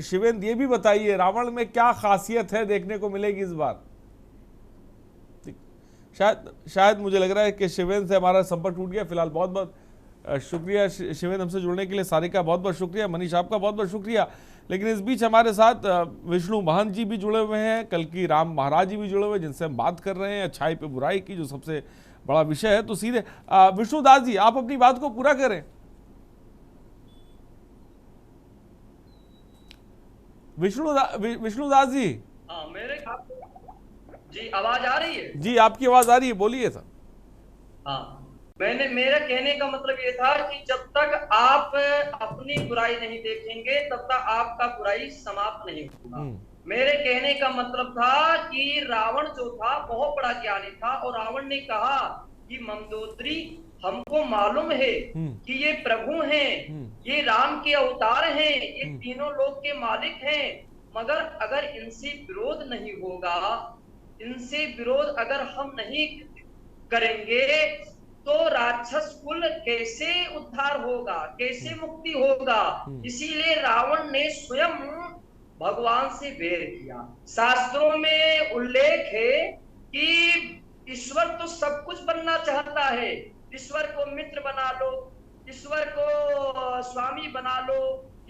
शिवेंद्र ये भी बताइए, रावण में क्या खासियत है देखने को मिलेगी इस बार? शायद मुझे लग रहा है कि शिवेंद्र से हमारा संपर्क टूट गया। फिलहाल बहुत बहुत शुक्रिया शिवेंद्र हमसे जुड़ने के लिए। सारिका बहुत बहुत शुक्रिया। मनीष आपका बहुत बहुत शुक्रिया। लेकिन इस बीच हमारे साथ विष्णु महंत जी भी जुड़े हुए हैं, कल की राम महाराज जी भी जुड़े हुए हैं, जिनसे हम बात कर रहे हैं अच्छाई पे बुराई की, जो सबसे बड़ा विषय है। तो सीधे विष्णुदास जी आप अपनी बात को पूरा करें। विष्णुदास जी। हाँ, मेरे जी आवाज आ रही है? जी आपकी आवाज आ रही है, बोलिए सर। हाँ, मेरा कहने का मतलब ये था कि जब तक आप अपनी बुराई नहीं देखेंगे तब तक आपका बुराई समाप्त नहीं होगा। मेरे कहने का मतलब था कि रावण जो था बहुत बड़ा ज्ञानी था, और रावण ने कहा कि मंदोदरी हमको मालूम है कि ये प्रभु हैं, ये राम के अवतार हैं, ये तीनों लोक के मालिक हैं, मगर अगर इनसे विरोध नहीं होगा, इनसे विरोध अगर हम नहीं करेंगे तो राक्षस कुल कैसे उद्धार होगा, कैसे मुक्ति होगा। इसीलिए रावण ने स्वयं भगवान से बैर किया। शास्त्रों में उल्लेख है कि ईश्वर तो सब कुछ बनना चाहता है, ईश्वर को मित्र बना लो, ईश्वर को स्वामी बना लो,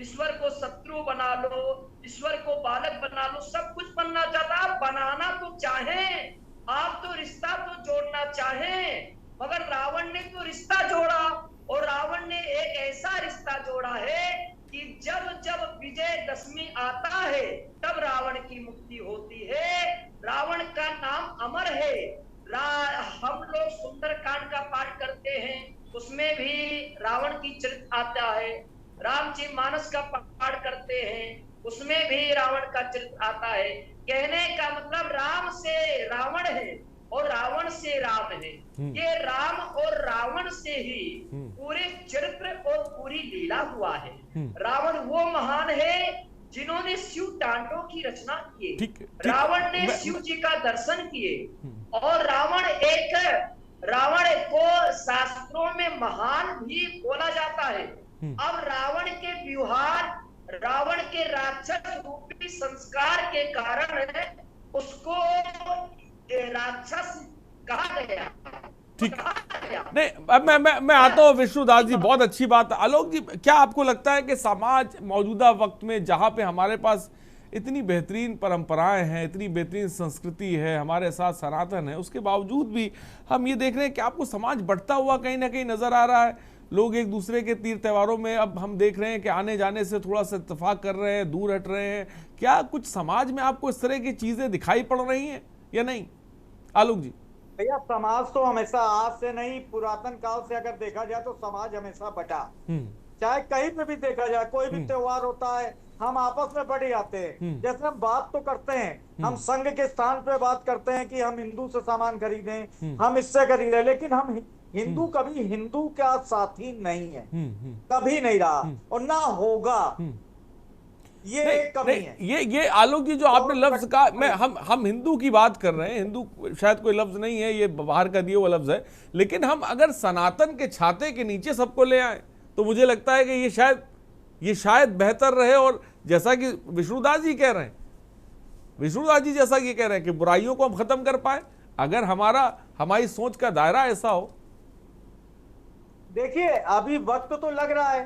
ईश्वर को शत्रु बना लो, ईश्वर को बालक बना लो, सब कुछ बनना चाहता। आप बनाना तो चाहें, आप तो रिश्ता तो जोड़ना चाहें, मगर रावण ने तो रिश्ता जोड़ा, और रावण ने एक ऐसा रिश्ता जोड़ा है कि जब जब विजयदशमी आता है तब रावण की मुक्ति होती है। रावण का नाम अमर है। हम लोग सुंदरकांड का पाठ करते हैं, उसमें भी रावण की चरित्र आता है। रामचरितमानस का पाठ करते हैं, उसमें भी रावण का चरित्र आता है। कहने का मतलब राम से रावण है और रावण से राम है। ये राम और रावण से ही पूरे चरित्र और पूरी लीला हुआ है। रावण वो महान है जिन्होंने शिव तांडव की रचना की। रावण ने शिव जी का दर्शन किए और रावण को शास्त्रों में महान भी बोला जाता है। अब रावण के व्यवहार, रावण के राक्षस रूपी संस्कार के कारण उसको राक्षस कहा गया। ठीक, नहीं अब मैं आता हूँ विष्णुदास जी, बहुत अच्छी बात। आलोक जी, क्या आपको लगता है कि समाज मौजूदा वक्त में जहाँ पे हमारे पास इतनी बेहतरीन परंपराएं हैं, इतनी बेहतरीन संस्कृति है, हमारे साथ सनातन है, उसके बावजूद भी हम ये देख रहे हैं कि आपको समाज बढ़ता हुआ कहीं ना कहीं नजर आ रहा है? लोग एक दूसरे के तीर त्योहारों में अब हम देख रहे हैं कि आने जाने से थोड़ा सा इत्तेफाक कर रहे हैं, दूर हट रहे हैं। क्या कुछ समाज में आपको इस तरह की चीजें दिखाई पड़ रही हैं या नहीं, आलोक जी? भैया, समाज तो हमेशा आज से नहीं, पुरातन काल से अगर देखा जाए तो समाज हमेशा बटा। चाहे कहीं पे भी देखा जाए, कोई भी त्योहार होता है हम आपस में बढ़ जाते हैं। जैसे हम बात तो करते हैं, हम संघ के स्थान पे बात करते हैं कि हम हिंदू से सामान खरीदें, हम इससे खरीदें, लेकिन हम हिंदू कभी हिंदू का साथी नहीं है, कभी नहीं रहा और ना होगा। ये कमी है। ये आलोक जी जो आपने लफ्ज कहा, मैं हम हिंदू की बात कर रहे हैं, हिंदू शायद कोई लफ्ज नहीं है, ये बाहर का दिया हुआ लफ्ज है, लेकिन हम अगर सनातन के छाते के नीचे सबको ले आए तो मुझे लगता है कि ये शायद बेहतर रहे। और जैसा कि विष्णुदास जी कह रहे हैं, विष्णुदास जी जैसा कि कह रहे हैं कि बुराइयों को हम खत्म कर पाए, अगर हमारी सोच का दायरा ऐसा हो। देखिए, अभी वक्त तो लग रहा है,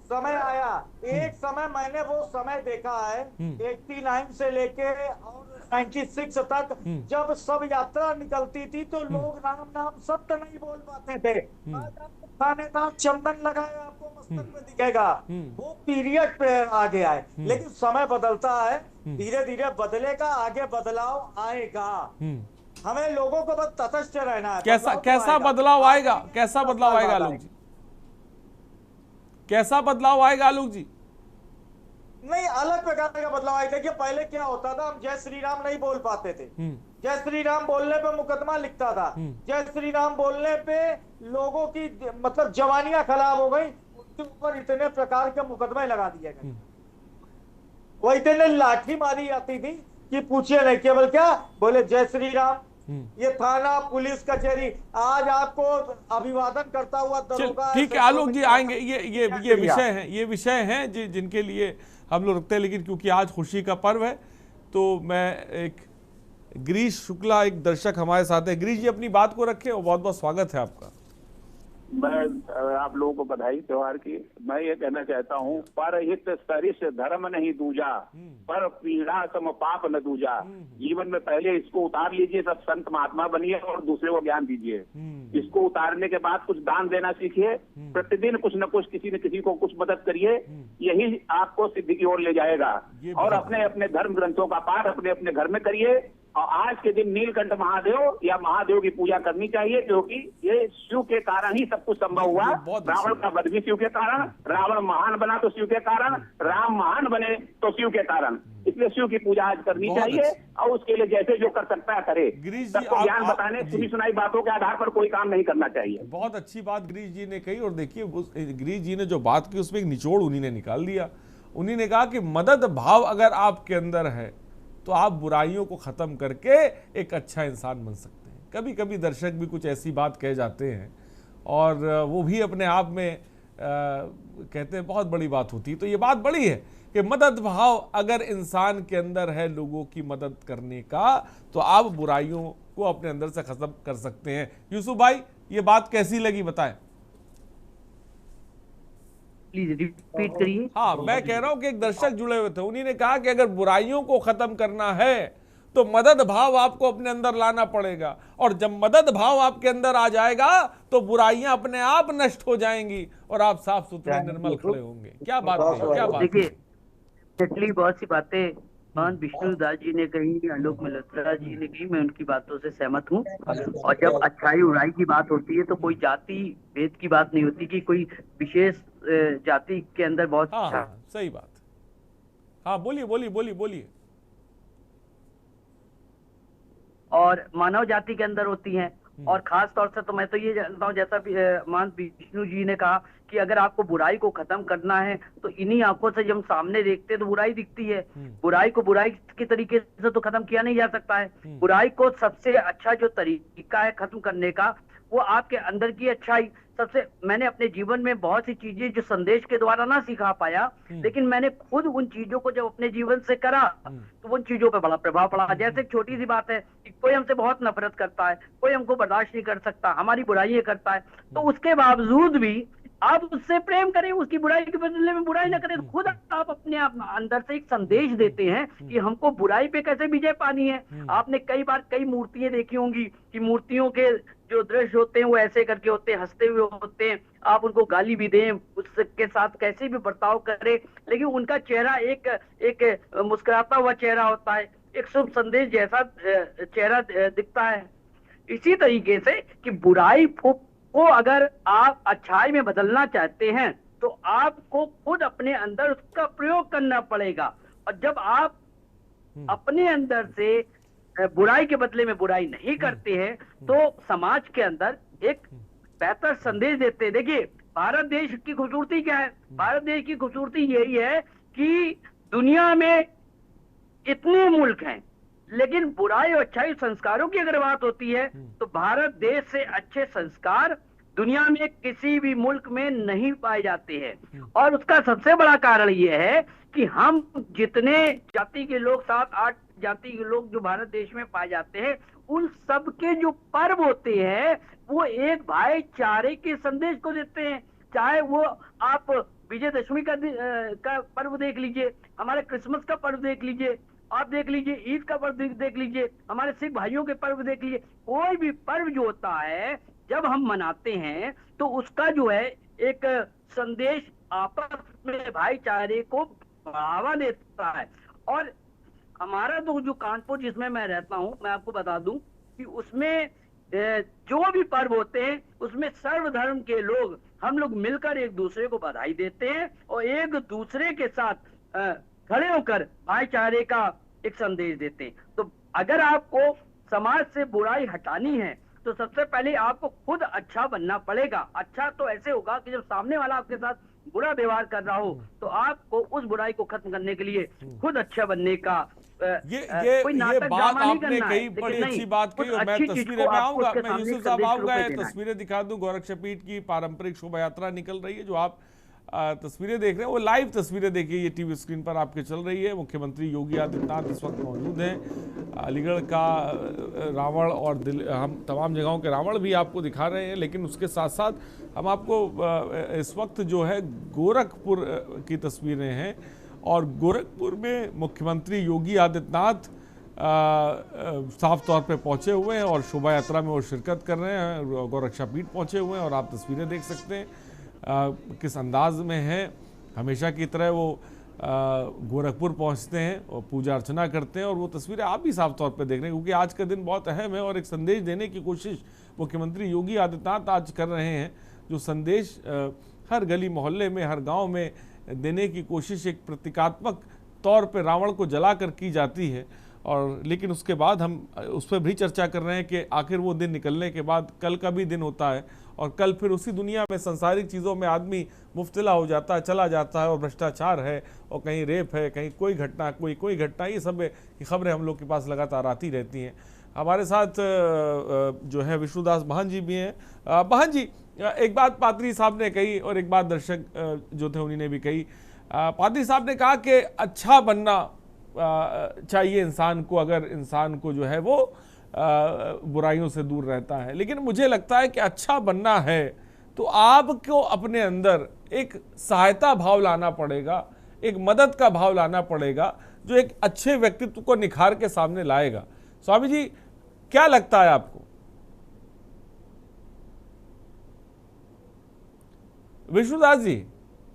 समय आया। एक समय मैंने वो समय देखा है 89 से लेके और 96 तक, जब सब यात्रा निकलती थी तो लोग राम नाम सत्य नहीं बोल पाते थे। आज आपको थानेदार चंदन लगाए आपको मस्तक में दिखेगा, वो पीरियड पे आ गया है। लेकिन समय बदलता है, धीरे धीरे बदलेगा, आगे बदलाव आएगा। हमें लोगों को बस तटस्थ रहना है। कैसा बदलाव आएगा? कैसा बदलाव आएगा आलोक जी? कैसा बदलाव आएगा आलोक जी? नहीं, अलग प्रकार का बदलाव आएगा। देखिए, पहले क्या होता था, हम जय श्री राम नहीं बोल पाते थे। जय श्री राम बोलने पे मुकदमा लिखता था। जय श्री राम बोलने पे लोगों की मतलब जवानियां खराब हो गई, उनके ऊपर इतने प्रकार के मुकदमे लगा दिए गए। वो इतने लाठी मारी जाती थी कि पूछिए नहीं, केवल क्या बोले जय श्री राम। ये थाना, पुलिस कचहरी, आज आपको अभिवादन करता हुआ दरोगा। ठीक है आलोक जी, आएंगे। ये विषय हैं जिनके लिए हम लोग रखते हैं, लेकिन क्योंकि आज खुशी का पर्व है तो मैं गिरीश शुक्ला, एक दर्शक हमारे साथ है। गिरीश जी, अपनी बात को रखें और बहुत बहुत स्वागत है आपका। मैं आप लोगों को बधाई त्योहार की। मैं ये कहना चाहता हूँ, परहित सरिस धर्म नहीं दूजा, पर पीड़ा सम पाप न दूजा। जीवन में पहले इसको उतार लीजिए, सब संत महात्मा बनिए और दूसरे को ज्ञान दीजिए। इसको उतारने के बाद कुछ दान देना सीखिए, प्रतिदिन कुछ न कुछ किसी न किसी को कुछ मदद करिए, यही आपको सिद्धि की ओर ले जाएगा। और अपने अपने धर्म ग्रंथों का पाठ अपने अपने घर में करिए। और आज के दिन नीलकंठ महादेव या महादेव की पूजा करनी चाहिए, क्योंकि ये शिव के कारण ही सब कुछ संभव हुआ। रावण का वध भी शिव के कारण, रावण महान बना तो शिव के कारण, राम महान बने तो शिव के कारण। इसलिए शिव की पूजा आज करनी चाहिए और उसके लिए जैसे जो कर सकता है करे। सबको ज्ञान बताने, सुनी सुनाई बातों के आधार पर कोई काम नहीं करना चाहिए। बहुत अच्छी बात गिरीश जी ने कही। और देखिए, गिरीश जी ने जो बात की उसमें एक निचोड़ उन्हीं ने निकाल दिया। उन्हीं ने कहा कि मदद भाव अगर आपके अंदर है तो आप बुराइयों को खत्म करके एक अच्छा इंसान बन सकते हैं। कभी कभी दर्शक भी कुछ ऐसी बात कह जाते हैं और वो भी अपने आप में कहते हैं बहुत बड़ी बात होती है। तो ये बात बड़ी है कि मदद भाव अगर इंसान के अंदर है, लोगों की मदद करने का, तो आप बुराइयों को अपने अंदर से खत्म कर सकते हैं। यूसुफ भाई, ये बात कैसी लगी बताएं? प्लीज रिपीट करिए। हाँ, मैं कह रहा हूं कि एक दर्शक जुड़े हुए थे, उन्हीं ने कहा कि अगर बुराइयों को खत्म करना है तो मदद भाव आपको अपने अंदर लाना पड़ेगा, और जब मदद भाव आपके अंदर आ जाएगा तो बुराइयां अपने आप नष्ट हो जाएंगी और आप साफ सुथरे निर्मल खड़े होंगे। क्या बात है, क्या बात। देखिए, एक्चुअली बहुत सी बातें मान विष्णुदास जी ने कही, आलोक मल्होत्रा जी ने कही, मैं उनकी बातों से सहमत हूँ। और जब अच्छाई बुराई की बात होती है तो कोई जाति भेद की बात नहीं होती कि कोई विशेष जाति के अंदर बहुत सही बात। हाँ बोलिए बोलिए बोलिए बोलिए। और मानव जाति के अंदर होती हैं। और खास तौर से तो मैं तो ये जानता हूँ, जैसा महंत विष्णु जी ने कहा कि अगर आपको बुराई को खत्म करना है तो इन्हीं आंखों से जब हम सामने देखते हैं तो बुराई दिखती है। बुराई को बुराई के तरीके से तो खत्म किया नहीं जा सकता है। बुराई को सबसे अच्छा जो तरीका है खत्म करने का, वो आपके अंदर की अच्छाई। सबसे मैंने अपने जीवन में बहुत सी चीजें जो संदेश के द्वारा ना सिखा पाया, लेकिन मैंने खुद उन चीजों को जब अपने जीवन से करा तो उन चीजों पे बड़ा प्रभाव पड़ा। जैसे एक छोटी सी बात है कि कोई हमसे बहुत नफरत करता है, कोई हमको बर्दाश्त नहीं कर सकता, हमारी बुराइयां करता है, तो उसके बावजूद भी आप उससे प्रेम करें, उसकी बुराई के बदले में बुराई ना करें। तो खुद आप अपने आप अंदर से एक संदेश देते हैं कि हमको बुराई पे कैसे विजय पानी है। आपने कई बार कई मूर्तियां देखी होंगी कि मूर्तियों के जो दृश्य होते हैं वो ऐसे करके होते हैं, हंसते हुए होते हैं। आप उनको गाली भी दें, उसके साथ कैसे भी बर्ताव करें, लेकिन उनका चेहरा एक मुस्कुराता हुआ चेहरा होता है, एक शुभ संदेश जैसा चेहरा दिखता है। इसी तरीके से कि बुराई को अगर आप अच्छाई में बदलना चाहते हैं तो आपको खुद अपने अंदर उसका प्रयोग करना पड़ेगा। और जब आप अपने अंदर से बुराई के बदले में बुराई नहीं करते हैं तो समाज के अंदर एक बेहतर संदेश देते हैं। देखिए, भारत देश की खूबसूरती क्या है? भारत देश की खूबसूरती यही है कि दुनिया में इतने मुल्क हैं, लेकिन बुराई और अच्छाई संस्कारों की अगर बात होती है तो भारत देश से अच्छे संस्कार दुनिया में किसी भी मुल्क में नहीं पाए जाते हैं। और उसका सबसे बड़ा कारण यह है कि हम जितने जाति के लोग, 7-8 जाति के लोग जो भारत देश में पाए जाते हैं, उन सब के जो पर्व होते हैं वो एक भाईचारे के संदेश को देते हैं। चाहे वो आप विजयदशमी का पर्व देख लीजिए, हमारे क्रिसमस का पर्व देख लीजिए, आप देख लीजिए ईद का पर्व देख लीजिए, हमारे सिख भाइयों के पर्व देख लीजिए। कोई भी पर्व जो होता है जब हम मनाते हैं तो उसका जो है एक संदेश आपस में भाईचारे को बढ़ावा देता है। और हमारा तो जो कानपुर जिसमें मैं रहता हूं, मैं आपको बता दूं कि उसमें जो भी पर्व होते हैं उसमें सर्वधर्म के लोग हम लोग मिलकर एक दूसरे को बधाई देते हैं और एक दूसरे के साथ खड़े होकर भाईचारे का एक संदेश देते हैं। तो अगर आपको समाज से बुराई हटानी है तो सबसे पहले आपको खुद अच्छा बनना पड़ेगा। अच्छा तो ऐसे होगा कि जब सामने वाला आपके साथ बुरा व्यवहार कर रहा हो तो आपको उस बुराई को खत्म करने के लिए खुद अच्छा बनने का ये बात आपने कही, बड़ी अच्छी बात कही। और मैं तस्वीरें में आऊंगा, मैं यूसुफ साहब आऊंगा, तस्वीरें दिखा दूं। गोरक्षपीठ की पारंपरिक शोभा यात्रा निकल रही है, जो आप तस्वीरें देख रहे हैं वो लाइव तस्वीरें देखिए, ये टीवी स्क्रीन पर आपके चल रही है। मुख्यमंत्री योगी आदित्यनाथ इस वक्त मौजूद हैं। अलीगढ़ का रावण और हम तमाम जगहों के रावण भी आपको दिखा रहे हैं, लेकिन उसके साथ साथ हम आपको इस वक्त जो है गोरखपुर की तस्वीरें हैं। और गोरखपुर में मुख्यमंत्री योगी आदित्यनाथ साफ तौर पे पहुंचे हुए हैं और शोभा यात्रा में वो शिरकत कर रहे हैं। गोरक्षपीठ पहुंचे हुए हैं और आप तस्वीरें देख सकते हैं किस अंदाज में है। हमेशा की तरह वो गोरखपुर पहुंचते हैं और पूजा अर्चना करते हैं, और वो तस्वीरें आप भी साफ तौर पे देख रहे हैं, क्योंकि आज का दिन बहुत अहम है और एक संदेश देने की कोशिश मुख्यमंत्री योगी आदित्यनाथ आज कर रहे हैं। जो संदेश हर गली मोहल्ले में, हर गांव में देने की कोशिश एक प्रतीकात्मक तौर पे रावण को जलाकर की जाती है। और लेकिन उसके बाद हम उस पर भी चर्चा कर रहे हैं कि आखिर वो दिन निकलने के बाद कल का भी दिन होता है और कल फिर उसी दुनिया में संसारिक चीज़ों में आदमी मुब्तला हो जाता है, चला जाता है, और भ्रष्टाचार है और कहीं रेप है, कहीं कोई घटना कोई घटना, ये सब की खबरें हम लोग के पास लगातार आती रहती हैं। हमारे साथ जो है विष्णुदास महंत जी भी हैं। महंत जी, एक बात पादरी साहब ने कही और एक बात दर्शक जो थे उन्हीं ने भी कही। पादरी साहब ने कहा कि अच्छा बनना चाहिए इंसान को, अगर इंसान को जो है वो बुराइयों से दूर रहता है। लेकिन मुझे लगता है कि अच्छा बनना है तो आपको अपने अंदर एक सहायता भाव लाना पड़ेगा, एक मदद का भाव लाना पड़ेगा, जो एक अच्छे व्यक्तित्व को निखार के सामने लाएगा। स्वामी जी, क्या लगता है आपको? विष्णुदास जी,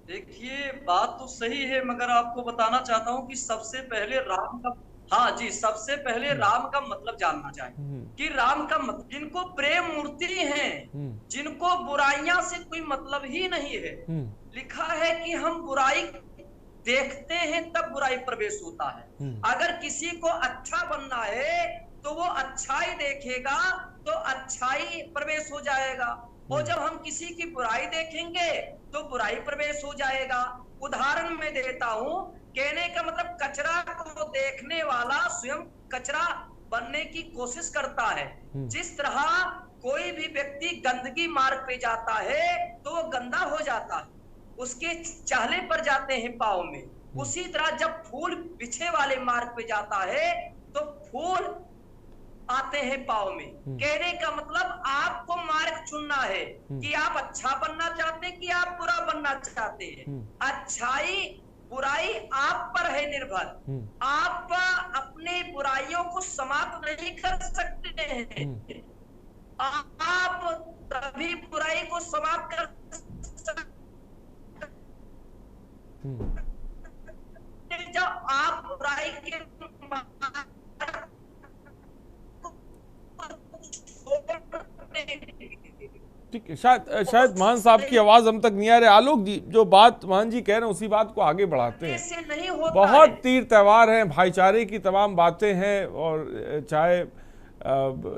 देखिए बात तो सही है, मगर आपको बताना चाहता हूं कि सबसे पहले राम का, हाँ जी, सबसे पहले राम का मतलब जानना चाहिए कि राम का मतलब, जिनको प्रेम मूर्ति है, जिनको बुराइयां से कोई मतलब ही नहीं है। लिखा है कि हम बुराई देखते हैं तब बुराई प्रवेश होता है। अगर किसी को अच्छा बनना है तो वो अच्छाई देखेगा तो अच्छाई प्रवेश हो जाएगा, और जब हम किसी की बुराई देखेंगे तो बुराई प्रवेश हो जाएगा। उदाहरण मैं देता हूं, कहने का मतलब कचरा को देखने वाला स्वयं कचरा बनने की कोशिश करता है। जिस तरह कोई भी व्यक्ति गंदगी मार्ग पे जाता है तो वो गंदा हो जाता है, उसके चाहले पर जाते हैं पाँव में। उसी तरह जब फूल बिछे वाले मार्ग पे जाता है तो फूल आते हैं पाँव में। कहने का मतलब आपको मार्ग चुनना है कि आप अच्छा बनना चाहते हैं कि आप बुरा बनना चाहते हैं। अच्छाई बुराई आप पर है निर्भर। आप अपने बुराइयों को समाप्त नहीं कर सकते हैं, आप तभी बुराई को समाप्त कर सकते जब आप बुराई के ठीक है। शायद महान साहब की आवाज हम तक नहीं आ रही। आलोक जी, जो बात महान जी कह रहे हैं उसी बात को आगे बढ़ाते हैं। बहुत तीर त्योहार हैं, भाईचारे की तमाम बातें हैं, और चाहे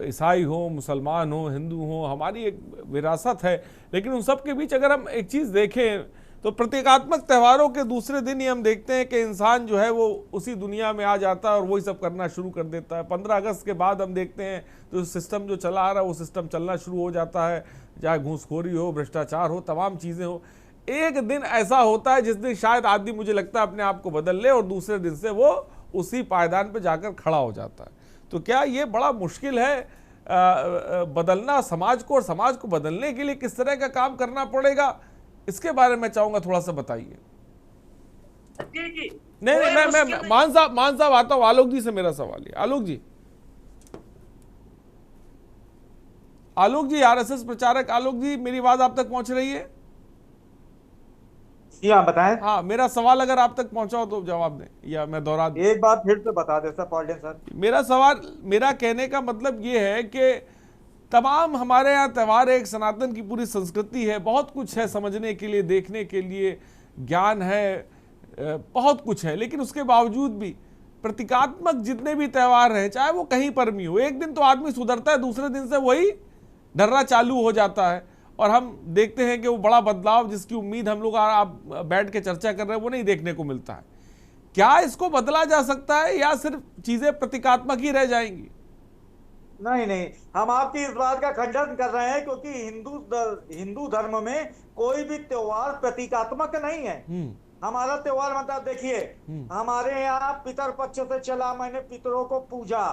ईसाई हो, मुसलमान हो, हिंदू हो, हमारी एक विरासत है। लेकिन उन सब के बीच अगर हम एक चीज़ देखें तो प्रतीकात्मक त्योहारों के दूसरे दिन ही हम देखते हैं कि इंसान जो है वो उसी दुनिया में आ जाता है और वही सब करना शुरू कर देता है। 15 अगस्त के बाद हम देखते हैं तो सिस्टम जो चला आ रहा है वो सिस्टम चलना शुरू हो जाता है, चाहे घूसखोरी हो, भ्रष्टाचार हो, तमाम चीज़ें हो। एक दिन ऐसा होता है जिस दिन शायद आदमी, मुझे लगता है, अपने आप को बदल ले और दूसरे दिन से वो उसी पायदान पर जाकर खड़ा हो जाता है। तो क्या ये बड़ा मुश्किल है बदलना समाज को, और समाज को बदलने के लिए किस तरह का काम करना पड़ेगा, इसके बारे में चाहूंगा थोड़ा सा बताइए। नहीं, मैं मान साहब आता हूं। आलोक जी से मेरा सवाल है। आलोक जी आरएसएस प्रचारक आलोक जी, मेरी बात आप तक पहुंच रही है? जी हाँ, बताएं। हाँ, मेरा सवाल अगर आप तक पहुंचा हो तो जवाब दें, या मैं दोहरा दूं? एक बात फिर से बता दे सर। मेरा सवाल, मेरा कहने का मतलब ये है कि तमाम हमारे यहाँ त्यौहार, एक सनातन की पूरी संस्कृति है, बहुत कुछ है समझने के लिए, देखने के लिए, ज्ञान है, बहुत कुछ है। लेकिन उसके बावजूद भी प्रतीकात्मक जितने भी त्यौहार हैं, चाहे वो कहीं पर भी हो, एक दिन तो आदमी सुधरता है, दूसरे दिन से वही ढर्रा चालू हो जाता है। और हम देखते हैं कि वो बड़ा बदलाव जिसकी उम्मीद हम लोग आप बैठ के चर्चा कर रहे हैं वो नहीं देखने को मिलता है। क्या इसको बदला जा सकता है या सिर्फ चीजें प्रतीकात्मक ही रह जाएंगी? नहीं, हम आपकी इस बात का खंडन कर रहे हैं, क्योंकि हिंदू धर्म में कोई भी त्योहार प्रतीकात्मक नहीं है। हमारा त्योहार मतलब देखिए, हमारे यहाँ पितर पक्ष से चला, मैंने पितरों को पूजा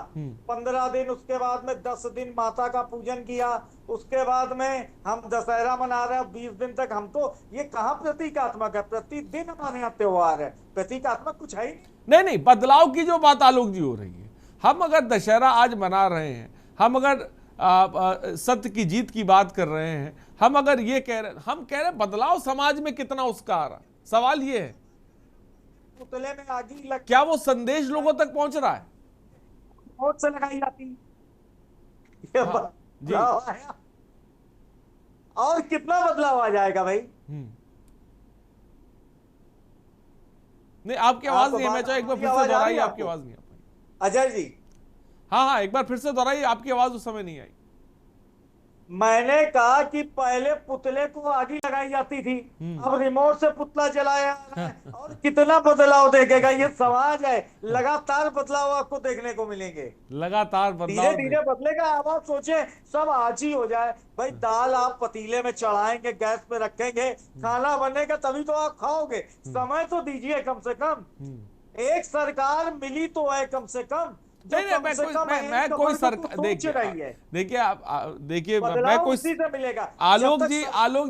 15 दिन, उसके बाद में 10 दिन माता का पूजन किया, उसके बाद में हम दशहरा मना रहे हैं 20 दिन तक। हम तो ये कहाँ प्रतीकात्मक है? प्रतिदिन हमारे यहाँ त्योहार है, प्रतीकात्मक कुछ है ही नहीं। बदलाव की जो बात आलोक जी हो रही है, हम अगर दशहरा आज मना रहे हैं, हम अगर सत्य की जीत की बात कर रहे हैं, हम अगर ये कह रहे हैं, हम कह रहे हैं बदलाव समाज में कितना उसका आ रहा। सवाल ये है, पुतले में आगी लग, क्या वो संदेश लोगों तक पहुंच रहा है? वोट से लगाई जाती जी। और कितना बदलाव आ जाएगा भाई? नहीं, आपकी आवाज नहीं है, मैं चाहे एक बार फिर से दोहराइए, आपकी आवाज नहीं आ पाई। अजय जी, हाँ, एक बार फिर से दोहराइए, आपकी आवाज उस समय नहीं आई। मैंने कहा कि पहले पुतले को आगी लगाई जाती थी, अब रिमोट से पुतला जलाया और कितना बदलाव देखेगा ये समाज है। लगातार बदलाव आपको देखने को मिलेंगे, लगातार बदलाव, धीरे धीरे बदलेगा। अब आप सोचे सब आज ही हो जाए भाई? दाल आप पतीले में चढ़ाएंगे, गैस पे रखेंगे, खाना बनेगा तभी तो आप खाओगे। समय तो दीजिए कम से कम, एक सरकार मिली तो है कम से कम। नहीं, मैं कोई सरकार, देखिए मैं कोई मिलेगा। आलोक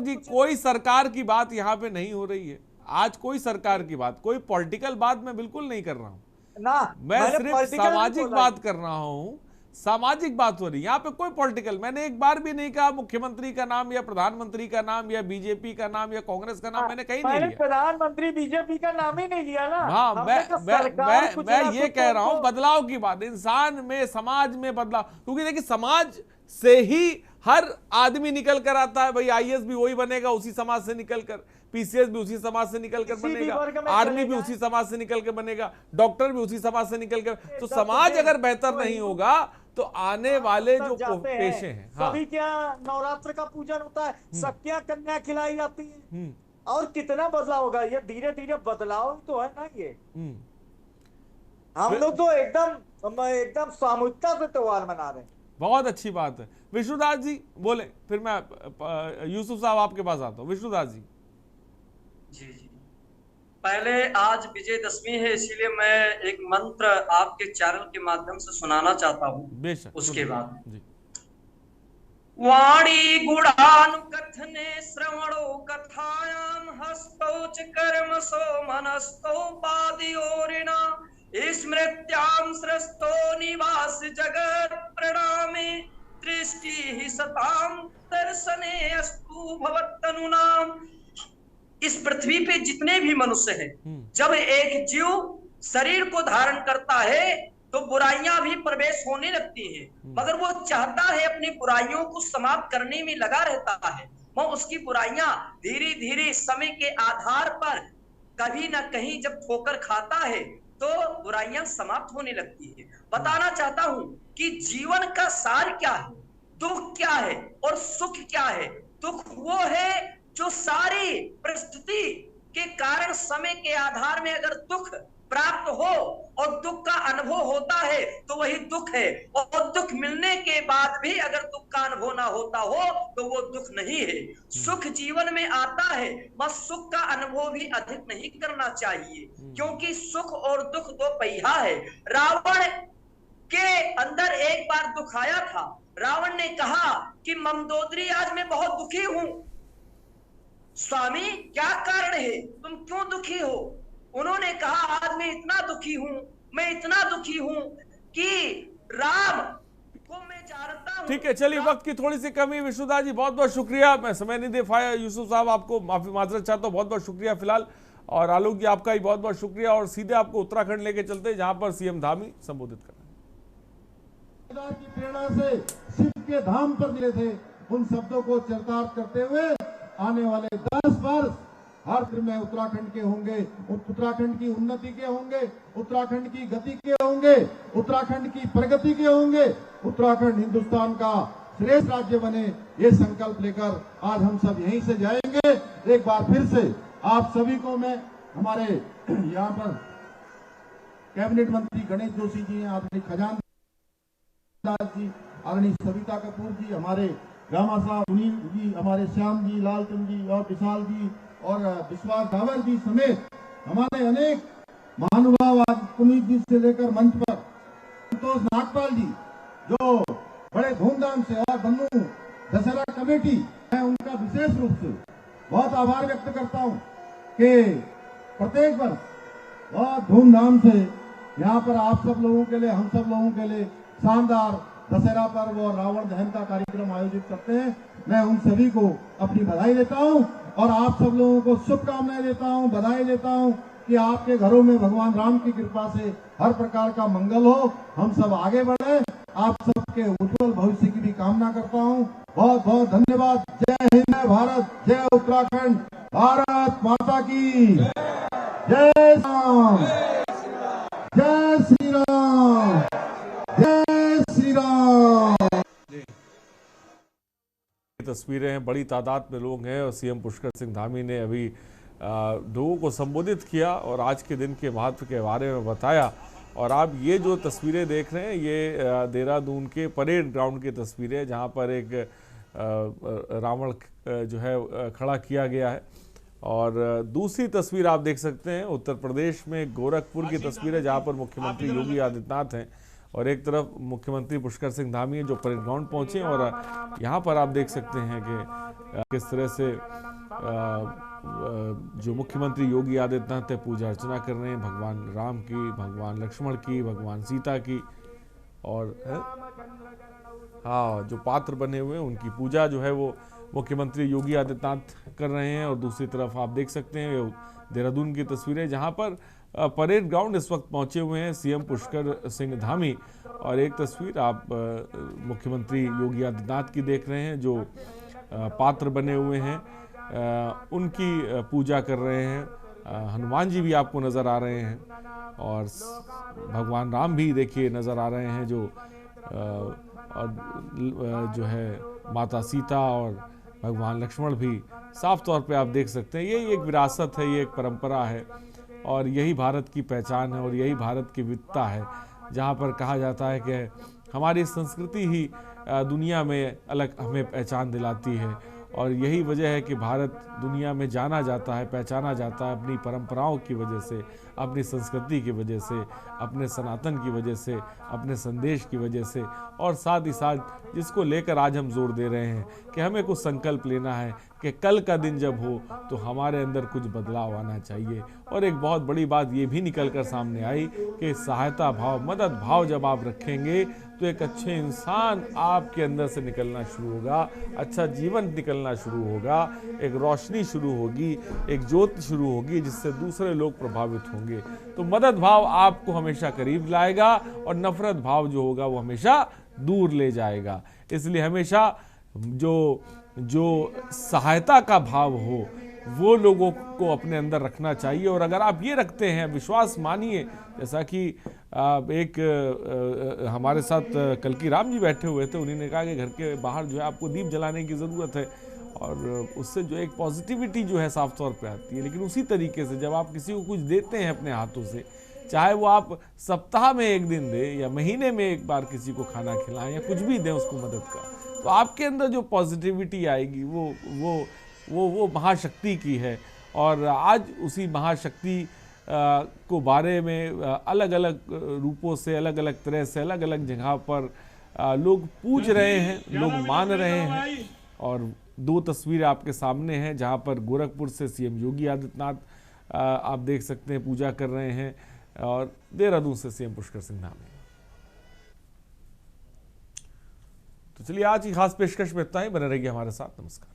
जी कोई सरकार की बात यहाँ पे नहीं हो रही है आज। कोई सरकार की बात, कोई पॉलिटिकल बात मैं बिल्कुल नहीं कर रहा हूँ ना, मैं सिर्फ सामाजिक बात कर रहा हूँ। सामाजिक बात हो रही है यहाँ पे, कोई पॉलिटिकल। मैंने एक बार भी नहीं कहा मुख्यमंत्री का नाम या प्रधानमंत्री का नाम या बीजेपी का नाम या कांग्रेस का नाम, मैंने कहीं नहीं लिया। प्रधानमंत्री बीजेपी का नाम ही नहीं लिया ना। हाँ, मैं ये कह रहा हूँ बदलाव की बात, इंसान में, समाज में बदलाव। क्योंकि देखिए समाज से ही हर आदमी निकल कर आता है भाई, आईएएस भी वही बनेगा उसी समाज से निकल कर, पीसीएस भी उसी समाज से निकल कर बनेगा, आर्मी भी उसी समाज से निकल के बनेगा, डॉक्टर भी उसी समाज से निकल कर। तो समाज अगर बेहतर नहीं होगा तो आने वाले जो पेशे हैं, सभी क्या नवरात्र का पूजन होता है, सबक्या कन्या खिलाई जाती है, और कितना बदलाव होगा। ये धीरे धीरे बदलाव तो है ना। ये हम लोग तो एकदम सामूहिकता से त्योहार मना रहे हैं। बहुत अच्छी बात है। विष्णुदास जी बोले, फिर मैं यूसुफ साहब आपके पास आता हूँ। विष्णुदास जी। जी जी, पहले आज विजयदशमी है, इसीलिए मैं एक मंत्र आपके चैनल के माध्यम से सुनाना चाहता हूँ। बेशक। उसके बाद जी। वाणी गुणानुकथने श्रवणो कथायाम हस्तौ च कर्मसो मनस्थो पादयोरिणा स्मृत्याम सृष्टो निवास जगत प्रणामे दृष्टि ही सताम दर्शने अस्तु भवत्तनुनाम। इस पृथ्वी पे जितने भी मनुष्य हैं, जब एक जीव शरीर को धारण करता है तो बुराइयां भी प्रवेश होने लगती हैं, मगर वो चाहता है अपनी बुराइयों को समाप्त करने में लगा रहता है। वो उसकी बुराइयां धीरे धीरे समय के आधार पर कभी ना कहीं जब ठोकर खाता है तो बुराइयां समाप्त होने लगती है। बताना चाहता हूं कि जीवन का सार क्या है, दुख क्या है और सुख क्या है। दुख वो है जो सारी परिस्थिति के कारण समय के आधार में अगर दुख प्राप्त हो और दुख का अनुभव होता है तो वही दुख है, और दुख मिलने के बाद भी अगर दुख का अनुभव ना होता हो तो वो दुख नहीं है। सुख जीवन में आता है, बस सुख का अनुभव भी अधिक नहीं करना चाहिए, क्योंकि सुख और दुख दो पहिया है। रावण के अंदर एक बार दुख आया था। रावण ने कहा कि मंदोदरी आज मैं बहुत दुखी हूं। स्वामी क्या कारण है, तुम क्यों दुखी हो? उन्होंने कहा आज मैं इतना दुखी हूं, मैं इतना दुखी हूं कि राम को मैं जानता हूं। ठीक है, चलिए वक्त की थोड़ी सी कमी। विष्णुदास जी बहुत बहुत शुक्रिया, मैं समय नहीं दे पाया। यूसुफ साहब आपको माजरत चाहता हूँ, बहुत बहुत शुक्रिया फिलहाल। और आलोक जी आपका ही बहुत बहुत शुक्रिया। और सीधे आपको उत्तराखंड लेके चलते हैं, जहां पर सीएम धामी संबोधित कर रहे हैं। की प्रेरणा से शिव के धाम पर मिले थे, उन शब्दों को चरितार्थ करते हुए आने वाले 10 वर्ष हर दिन में उत्तराखंड के होंगे, उत्तराखंड की उन्नति के होंगे, उत्तराखंड की गति के होंगे, उत्तराखंड की प्रगति के होंगे, उत्तराखंड हिंदुस्तान का श्रेष्ठ राज्य बने, ये संकल्प लेकर आज हम सब यहीं से जाएंगे। एक बार फिर से आप सभी को मैं, हमारे यहाँ पर कैबिनेट मंत्री गणेश जोशी जी हैं, आदरणीय खजानदार जी, आदरणीय सविता कपूर जी, हमारे रामा साहब, सुनील जी, हमारे श्याम जी, लालचंद जी और विशाल जी और विश्वास डावर जी समेत हमारे अनेक महानुभाव, पुनीत जी से लेकर मंच पर संतोष नागपाल जी, जो बड़े धूमधाम से, और बन्नू दशहरा कमेटी, मैं उनका विशेष रूप से बहुत आभार व्यक्त करता हूं कि प्रत्येक वर्ष बहुत धूमधाम से यहाँ पर आप सब लोगों के लिए, हम सब लोगों के लिए शानदार दशहरा पर्व और रावण दहन का कार्यक्रम आयोजित करते हैं। मैं उन सभी को अपनी बधाई देता हूं और आप सब लोगों को शुभकामनाएं देता हूं, बधाई देता हूं कि आपके घरों में भगवान राम की कृपा से हर प्रकार का मंगल हो, हम सब आगे बढ़े। आप सबके उज्जवल भविष्य की भी कामना करता हूं। बहुत बहुत धन्यवाद। जय हिंद, जय भारत, जय उत्तराखंड, भारत माता की जय। राम, जय श्री राम, जय श्री राम। तस्वीरें हैं, बड़ी तादाद में लोग हैं और सीएम पुष्कर सिंह धामी ने अभी लोगों को संबोधित किया और आज के दिन के महत्व के बारे में बताया। और आप ये जो तस्वीरें देख रहे हैं, ये देहरादून के परेड ग्राउंड की तस्वीरें, जहां पर एक रावण जो है खड़ा किया गया है। और दूसरी तस्वीर आप देख सकते हैं उत्तर प्रदेश में गोरखपुर की तस्वीर है, जहां पर मुख्यमंत्री योगी आदित्यनाथ हैं और एक तरफ मुख्यमंत्री पुष्कर सिंह धामी जो परेड ग्राउंड पहुंचे। और यहाँ पर आप देख सकते हैं कि किस तरह से जो मुख्यमंत्री योगी आदित्यनाथ है पूजा अर्चना कर रहे हैं भगवान राम की, भगवान लक्ष्मण की, भगवान सीता की, और हाँ जो पात्र बने हुए हैं उनकी पूजा जो है वो मुख्यमंत्री योगी आदित्यनाथ कर रहे हैं। और दूसरी तरफ आप देख सकते हैं देहरादून की तस्वीरें, जहाँ पर परेड ग्राउंड इस वक्त पहुंचे हुए हैं सीएम पुष्कर सिंह धामी। और एक तस्वीर आप मुख्यमंत्री योगी आदित्यनाथ की देख रहे हैं जो पात्र बने हुए हैं। उनकी पूजा कर रहे हैं। हनुमान जी भी आपको नज़र आ रहे हैं और भगवान राम भी देखिए नज़र आ रहे हैं, जो है माता सीता और भगवान लक्ष्मण भी साफ तौर पे आप देख सकते हैं। यही एक विरासत है, ये एक परंपरा है और यही भारत की पहचान है और यही भारत की विविधता है, जहाँ पर कहा जाता है कि हमारी संस्कृति ही दुनिया में अलग हमें पहचान दिलाती है और यही वजह है कि भारत दुनिया में जाना जाता है, पहचाना जाता है अपनी परंपराओं की वजह से, अपनी संस्कृति की वजह से, अपने सनातन की वजह से, अपने संदेश की वजह से। और साथ ही साथ जिसको लेकर आज हम जोर दे रहे हैं कि हमें कुछ संकल्प लेना है कि कल का दिन जब हो तो हमारे अंदर कुछ बदलाव आना चाहिए। और एक बहुत बड़ी बात ये भी निकल कर सामने आई कि सहायता भाव, मदद भाव जब आप रखेंगे तो एक अच्छे इंसान आपके अंदर से निकलना शुरू होगा, अच्छा जीवन निकलना शुरू होगा, एक रोशनी शुरू होगी, एक ज्योति शुरू होगी जिससे दूसरे लोग प्रभावित होंगे। तो मदद भाव आपको हमेशा करीब लाएगा और नफरत भाव जो होगा वो हमेशा दूर ले जाएगा। इसलिए हमेशा जो सहायता का भाव हो वो लोगों को अपने अंदर रखना चाहिए। और अगर आप ये रखते हैं, विश्वास मानिए, जैसा कि हमारे साथ कल की राम जी बैठे हुए थे, उन्होंने कहा कि घर के बाहर जो है आपको दीप जलाने की ज़रूरत है और उससे जो एक पॉजिटिविटी जो है साफ तौर पे आती है। लेकिन उसी तरीके से जब आप किसी को कुछ देते हैं अपने हाथों से, चाहे वो आप सप्ताह में एक दिन दें या महीने में एक बार किसी को खाना खिलाएं या कुछ भी दें उसको मदद का, तो आपके अंदर जो पॉजिटिविटी आएगी वो महाशक्ति की है। और आज उसी महाशक्ति को बारे में अलग अलग रूपों से, अलग अलग तरह से, अलग अलग जगह पर लोग पूज रहे हैं, लोग मान रहे हैं। और दो तस्वीरें आपके सामने हैं जहां पर गोरखपुर से सीएम योगी आदित्यनाथ आप देख सकते हैं पूजा कर रहे हैं और देहरादून से सीएम पुष्कर सिंह धामी। तो चलिए आज की खास पेशकश में इतना ही, बने रहिए हमारे साथ। नमस्कार।